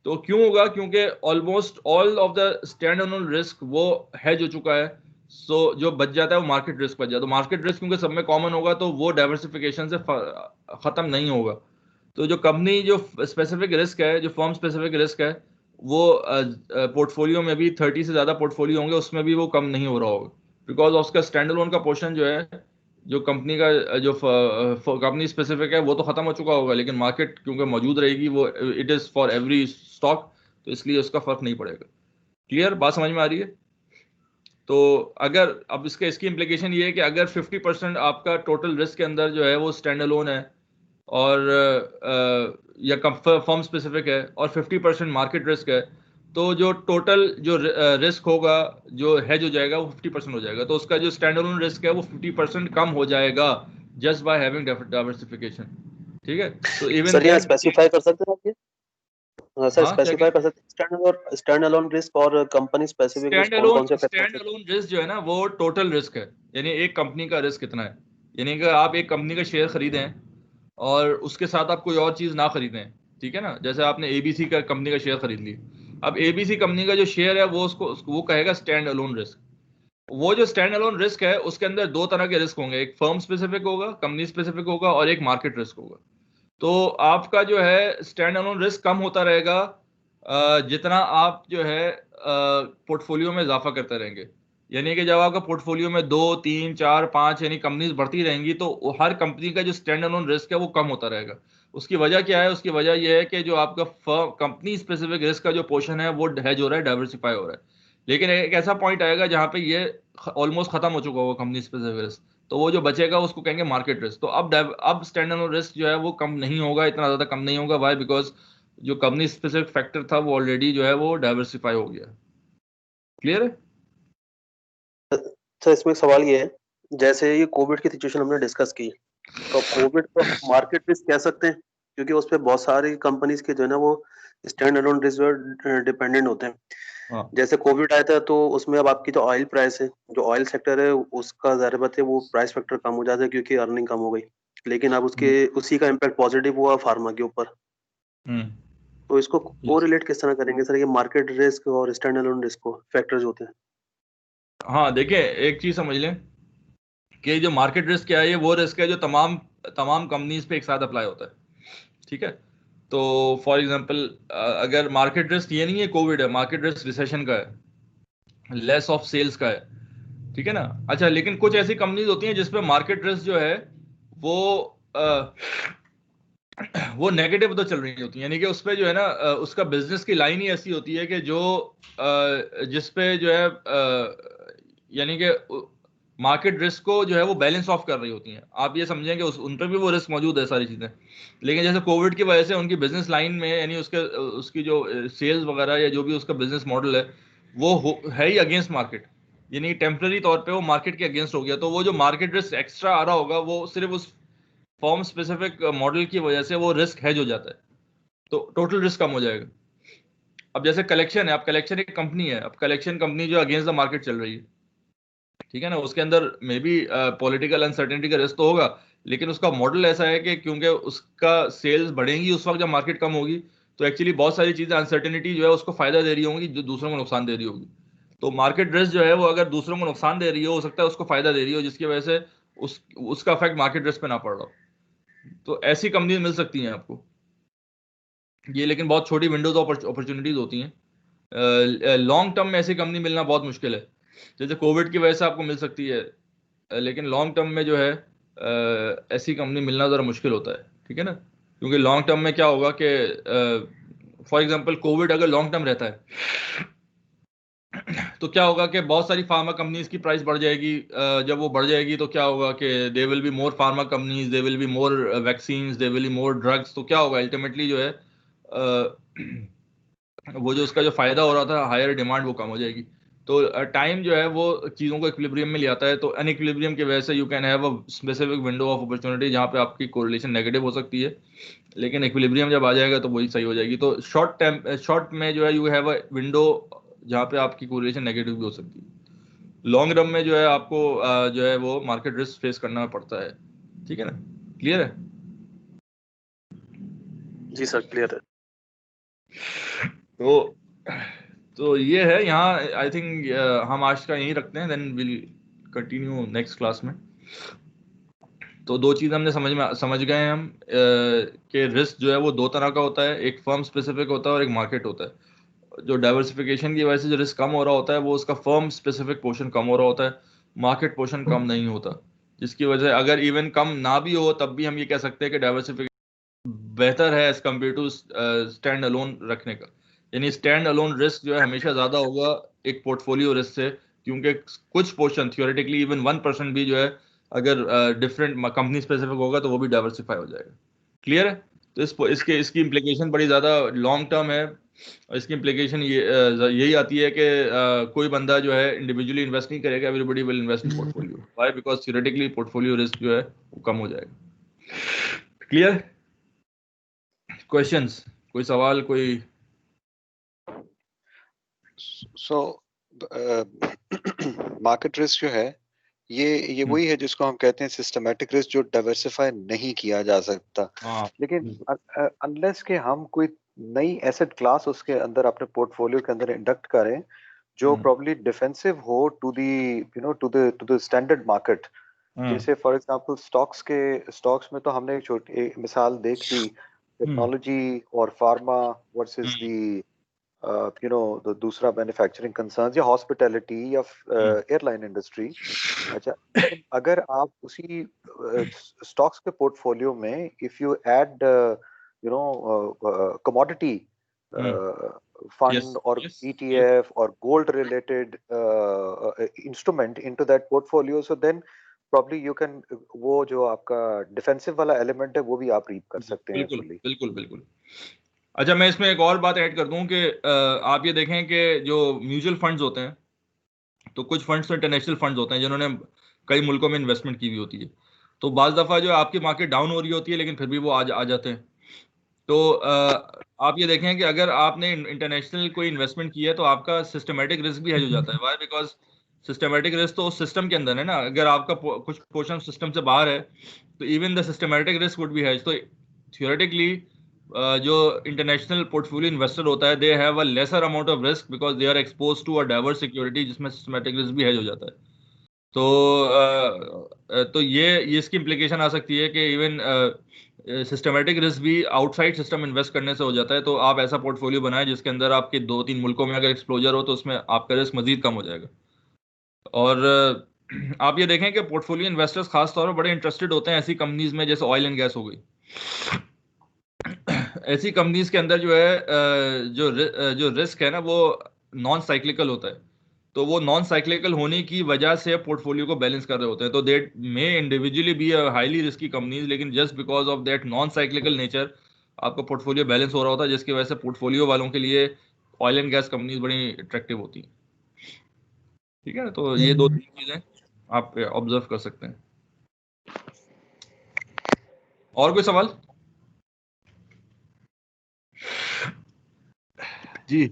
तो क्यों होगा? क्योंकि almost all of the stand alone risk वो हेज हो चुका है। सो जो बच जाता है वो मार्केट रिस्क बच जाता है। तो मार्केट रिस्क क्योंकि सब में कॉमन होगा, तो वो डाइवर्सिफिकेशन से खत्म नहीं होगा। तो जो कंपनी जो स्पेसिफिक रिस्क है, जो फर्म स्पेसिफिक रिस्क है, वो पोर्टफोलियो में भी 30 से ज्यादा पोर्टफोलियो होंगे, उसमें भी वो कम नहीं हो रहा होगा, बिकॉज उसका स्टैंड अलोन का पोर्शन जो है, जो कंपनी का जो कंपनी स्पेसिफिक है, वो तो खत्म हो चुका होगा, लेकिन मार्केट क्योंकि मौजूद रहेगी, वो it is for every stock, तो इसलिए उसका फर्क नहीं पड़ेगा। क्लियर बात समझ में आ रही है? तो अगर अब इसकी इम्प्लीकेशन ये है कि अगर 50% आपका टोटल रिस्क के अंदर जो है वो स्टैंड अलोन है, और या फर्म स्पेसिफिक है, और 50% मार्केट रिस्क है, तो जो टोटल जो रिस्क होगा, जो हेज हो जाएगा, वो 50% हो जाएगा। तो उसका जो स्टैंड अलोन रिस्क है वो 50% कम हो जाएगा, जस्ट बाय हैविंग डाइवर्सिफिकेशन। ठीक है? तो इवन सर यहाँ स्पेसिफाई कर सकते हैं आप ये? सर हाँ, स्पेसिफाई कर सकते हैं स्टैंड अलोन रिस्क और कंपनी स्पेसिफिक रिस्क कौन से फैक्टर? स्टैंड अलोन रिस्क जो है ना वो टोटल रिस्क है, यानी एक कंपनी का रिस्क कितना है। यानी कि आप एक कंपनी का शेयर खरीदें और उसके साथ आप कोई और चीज ना खरीदें, ठीक है ना। जैसे आपने एबीसी का कंपनी का शेयर खरीद ली, अब एबीसी कंपनी का जो शेयर है वो कहेगा स्टैंड अलोन रिस्क। वो जो स्टैंड अलोन रिस्क है उसके अंदर दो तरह के रिस्क होंगे, एक फर्म स्पेसिफिक होगा, कंपनी स्पेसिफिक होगा, और एक मार्केट रिस्क होगा। तो आपका जो है स्टैंड अलोन रिस्क कम होता रहेगा जितना आप जो है पोर्टफोलियो में इजाफा करते रहेंगे। यानी कि जब आपका पोर्टफोलियो में 2, 3, 4, 5 यानी कंपनीज बढ़ती रहेंगी, तो हर कंपनी का जो स्टैंड अलोन रिस्क है वो कम होता रहेगा। उसकी वजह क्या है? उसकी वजह यह है कि जो आपका कंपनी स्पेसिफिक रिस्क का जो पोर्शन है वो हेज हो रहा है, डाइवर्सिफाई हो रहा है। लेकिन एक ऐसा पॉइंट आएगा जहां पे ये ऑलमोस्ट खत्म हो चुका होगा कंपनी स्पेसिफिक रिस्क, तो वो जो बचेगा उसको कहेंगे मार्केट रिस्क। तो अब स्टैंड अलोन रिस्क जो है वो कम नहीं होगा, इतना ज्यादा कम नहीं होगा। वाई? बिकॉज जो कंपनी स्पेसिफिक फैक्टर था वो ऑलरेडी जो है वो डाइवर्सिफाई हो गया। क्लियर है? सर इसमें एक सवाल ये है, जैसे ये कोविड की सिचुएशन हमने डिस्कस की, तो कोविड को मार्केट रिस्क कह सकते हैं, क्योंकि उस पर बहुत सारी कंपनीज के जो है ना वो स्टैंड अलोन रिस्क डिपेंडेंट होते हैं। हाँ जैसे कोविड आया था तो उसमें अब आपकी जो ऑयल प्राइस है, जो ऑयल सेक्टर है, उसका ज़ाहिर बात है वो प्राइस फैक्टर कम हो जाता है क्योंकि अर्निंग कम हो गई, लेकिन अब उसके उसी का इम्पैक्ट पॉजिटिव हुआ फार्मा के ऊपर। तो इसको कोरिलेट किस तरह करेंगे सर, ये मार्केट रिस्क और स्टैंड अलोन रिस्क को फैक्टर्स होते हैं? हाँ देखिए, एक चीज समझ लें कि जो मार्केट रिस्क क्या है, ये वो रिस्क है जो तमाम कंपनीज पे एक साथ अप्लाई होता है, ठीक है। तो फॉर एग्जांपल अगर मार्केट रिस्क ये नहीं है कोविड है, मार्केट रिस्क रिसेशन का है, लेस ऑफ सेल्स का है, ठीक है ना। अच्छा, लेकिन कुछ ऐसी कंपनीज होती हैं जिसपे मार्केट रिस्क जो है वो नेगेटिव तो चल रही होती है, यानी कि उसपे जो है ना उसका बिजनेस की लाइन ही ऐसी होती है कि जो जिसपे जो है यानी कि मार्केट रिस्क को जो है वो बैलेंस ऑफ कर रही होती हैं। आप ये समझें कि उन पर भी वो रिस्क मौजूद है सारी चीज़ें, लेकिन जैसे कोविड की वजह से उनकी बिजनेस लाइन में यानी उसकी जो सेल्स वगैरह या जो भी उसका बिजनेस मॉडल है वो है ही अगेंस्ट मार्केट, यानी टेम्पररी तौर पे वो मार्केट के अगेंस्ट हो गया। तो वो जो मार्केट रिस्क एक्स्ट्रा आ रहा होगा वो सिर्फ उस फॉर्म स्पेसिफिक मॉडल की वजह से वो रिस्क हेज हो जाता है, तो टोटल रिस्क कम हो जाएगा। अब जैसे कलेक्शन है, अब कलेक्शन एक कंपनी है, अब कलेक्शन कंपनी जो अगेंस्ट द मार्केट चल रही है, ठीक है ना, उसके अंदर मे बी पॉलिटिकल अनसर्टेनिटी का रिस्क तो होगा, लेकिन उसका मॉडल ऐसा है कि क्योंकि उसका सेल्स बढ़ेंगी उस वक्त जब मार्केट कम होगी, तो एक्चुअली बहुत सारी चीजें अनसर्टेनिटी जो है उसको फायदा दे रही होंगी जो दूसरों को नुकसान दे रही होगी। तो मार्केट रिस्क जो है वो अगर दूसरों को नुकसान दे रही हो सकता है उसको फायदा दे रही हो, जिसकी वजह से उसका इफेक्ट मार्केट रिस्क पे ना पड़ रहा हो। तो ऐसी कंपनी मिल सकती हैं आपको ये, लेकिन बहुत छोटी विंडोज अपॉर्चुनिटीज होती हैं। लॉन्ग टर्म में ऐसी कंपनी मिलना बहुत मुश्किल है, जैसे कोविड की वजह से आपको मिल सकती है, लेकिन लॉन्ग टर्म में जो है ऐसी कंपनी मिलना ज़रा मुश्किल होता है, ठीक है ना। क्योंकि लॉन्ग टर्म में क्या होगा कि फॉर एग्जांपल कोविड अगर लॉन्ग टर्म रहता है तो क्या होगा कि बहुत सारी फार्मा कंपनीज की प्राइस बढ़ जाएगी। जब वो बढ़ जाएगी तो क्या होगा कि they will be more pharma companies, they will be more vaccines, they will be more drugs. तो क्या होगा अल्टीमेटली जो है वो जो उसका जो फायदा हो रहा था हायर डिमांड वो कम हो जाएगी। तो टाइम जो है वो चीज़ों को इक्विलिब्रियम में ले आता है। तो अनइक्विलिब्रियम की वजह से you can have a specific window of opportunity जहाँ पे आपकी कोरिलेशन नेगेटिव हो सकती है, लेकिन इक्विलिब्रियम जब आ जाएगा तो वही सही हो जाएगी। तो शॉर्ट में जो है यू हैव अ विंडो जहाँ पे आपकी कोरिलेशन नेगेटिव भी हो सकती है। लॉन्ग रन में जो है आपको जो है वो मार्केट रिस्क फेस करना पड़ता है, ठीक है ना। क्लियर है? जी सर क्लियर है। तो ये है यहाँ। आई थिंक हम आज का यहीं रखते हैं, then will continue next class में। तो दो चीज़ हमने समझ गए हम कि रिस्क जो है वो दो तरह का होता है, एक फर्म स्पेसिफिक होता है और एक मार्केट होता है। जो डाइवर्सिफिकेशन की वजह से जो रिस्क कम हो रहा होता है वो उसका फर्म स्पेसिफिक पोर्शन कम हो रहा होता है, मार्केट पोर्शन कम नहीं होता, जिसकी वजह से अगर इवन कम ना भी हो तब भी हम ये कह सकते हैं कि डाइवर्सिफिकेशन बेहतर है as compare to stand alone रखने का। यानी स्टैंड अलोन रिस्क जो है हमेशा ज़्यादा होगा एक पोर्टफोलियो रिस्क से, क्योंकि कुछ पोर्शन थियोरेटिकली इवन 1% भी जो है अगर डिफरेंट कंपनी स्पेसिफिक होगा तो वो भी डाइवर्सिफाई हो जाएगा। क्लियर है? तो इसकी इम्प्लीकेशन बड़ी ज़्यादा लॉन्ग टर्म है, और इसकी इम्प्लीकेशन यही आती है कि कोई बंदा जो है इंडिविजुअली इन्वेस्ट नहीं करेगा, everybody will invest in portfolio. Why? Because theoretically portfolio risk जो है वो कम हो जाएगा। क्लियर? क्वेश्चंस? कोई सवाल? कोई? सो मार्केट रिस्क जो है ये वही है जिसको हम कहते हैं सिस्टमैटिक रिस्क, जो डाइवर्सिफाई नहीं किया जा सकता। लेकिन अनलेस के हम कोई नई एसेट क्लास उसके अंदर अपने पोर्टफोलियो के अंदर इंडक्ट करें जो प्रॉब्ली डिफेंसिव हो टू द स्टैंडर्ड मार्केट। जैसे फॉर एग्जांपल स्टॉक्स में तो हमने एक छोटी मिसाल देख ली, टेक्नोलॉजी और फार्मा वर्सेस द द दूसरा मैन्युफैक्चरिंग कंसर्न्स या हॉस्पिटैलिटी या एयरलाइन इंडस्ट्री। अच्छा, अगर आप उसी स्टॉक्स के पोर्टफोलियो में if you add commodity fund और ETF और gold related instrument into that portfolio, so then probably you can, वो जो आपका डिफेंसिव वाला एलिमेंट है वो भी आप रीप कर सकते हैं। बिल्कुल। अच्छा, मैं इसमें एक और बात ऐड कर दूं कि आप ये देखें कि जो म्यूचुअल फंड्स होते हैं, तो कुछ फंड्स तो इंटरनेशनल फंड्स होते हैं जिन्होंने कई मुल्कों में इन्वेस्टमेंट की हुई होती है, तो बाज़ दफ़ा जो आपकी मार्केट डाउन हो रही होती है लेकिन फिर भी वो आ जाते हैं। तो आप ये देखें कि अगर आपने इंटरनेशनल कोई इन्वेस्टमेंट की है तो आपका सिस्टमेटिक रिस्क भी हेज हो जाता है। वाई? बिकॉज सिस्टमेटिक रिस्क तो उस सिस्टम के अंदर है ना, अगर आपका कुछ पोर्शन सिस्टम से बाहर है तो even the systematic risk would be hedge. तो थियोरेटिकली जो इंटरनेशनल पोर्टफोलियो इन्वेस्टर होता है, they have a lesser amount of risk because they are expose to a diverse security जिसमें सिस्टमेटिक रिस्क भी हेज हो जाता है। तो ये इसकी इम्प्लीकेशन आ सकती है कि इवन सिस्टमेटिक रिस्क भी आउटसाइड सिस्टम इन्वेस्ट करने से हो जाता है। तो आप ऐसा पोर्टफोलियो बनाएं जिसके अंदर आपके 2-3 मुल्कों में अगर एक्सप्लोजर हो तो उसमें आपका रिस्क मजीद कम हो जाएगा। और आप ये देखें कि पोर्टफोलियो इन्वेस्टर्स खास तौर पर बड़े इंटरेस्टेड होते हैं ऐसी कंपनीज में जैसे ऑयल एंड गैस हो गई। ऐसी कंपनीज के अंदर जो है जो रिस्क है ना वो नॉन साइक्लिकल होता है। तो वो नॉन साइक्लिकल होने की वजह से पोर्टफोलियो को बैलेंस कर रहे होते हैं। तो that may individually be a highly risky companies, लेकिन just because of that non cyclical nature आपका पोर्टफोलियो बैलेंस हो रहा होता है, जिसकी वजह से पोर्टफोलियो वालों के लिए ऑयल एंड गैस कंपनीज बड़ी अट्रैक्टिव होती हैं। ठीक है ना, तो ये 2-3 चीजें आप ऑब्जर्व कर सकते हैं। और कोई सवाल? जी।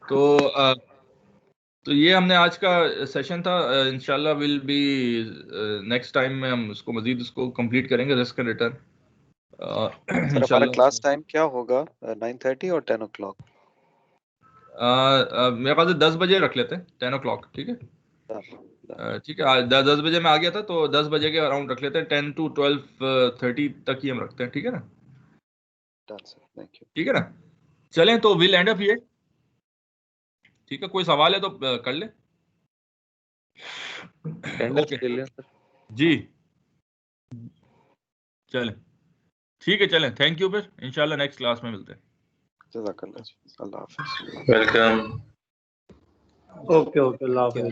तो ये हमने आज का सेशन था। इंशाल्लाह विल बी नेक्स्ट टाइम में हम इसको मजीद इसको कंप्लीट करेंगे, रिस्क एंड रिटर्न। सर हमारा क्लास टाइम क्या होगा? 9:30 और 10 o'clock? मेरे पास 10 बजे रख लेते हैं, 10 o'clock। ठीक है, ठीक है। 10 बजे मैं आ गया था तो 10 बजे के अराउंड रख लेते हैं। 10 to 12:30 तक ही हम रखते हैं। ठीक है ना? ठीक है ना? चलें तो विल एंड अप हियर। ठीक है, कोई सवाल है तो कर ले। ओके जी, चलें ठीक है, चलें। Thank you. फिर इंशाल्लाह नेक्स्ट क्लास में मिलते हैं। जज़ाकल्लाह जी, अल्लाह हाफ़िज़। वेलकम। ओके अल्लाह हाफ़िज़।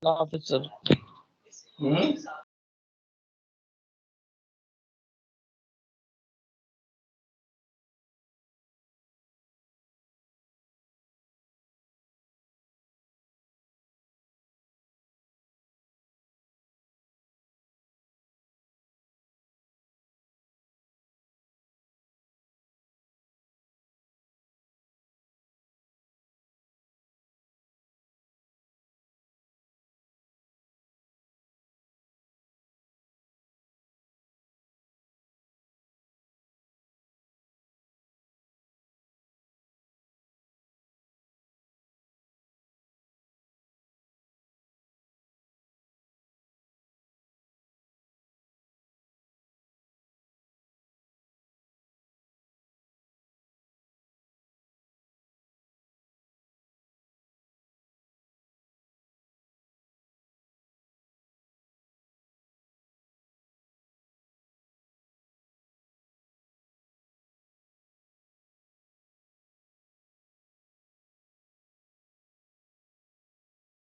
अल्लाह हाफ़िज़ सर।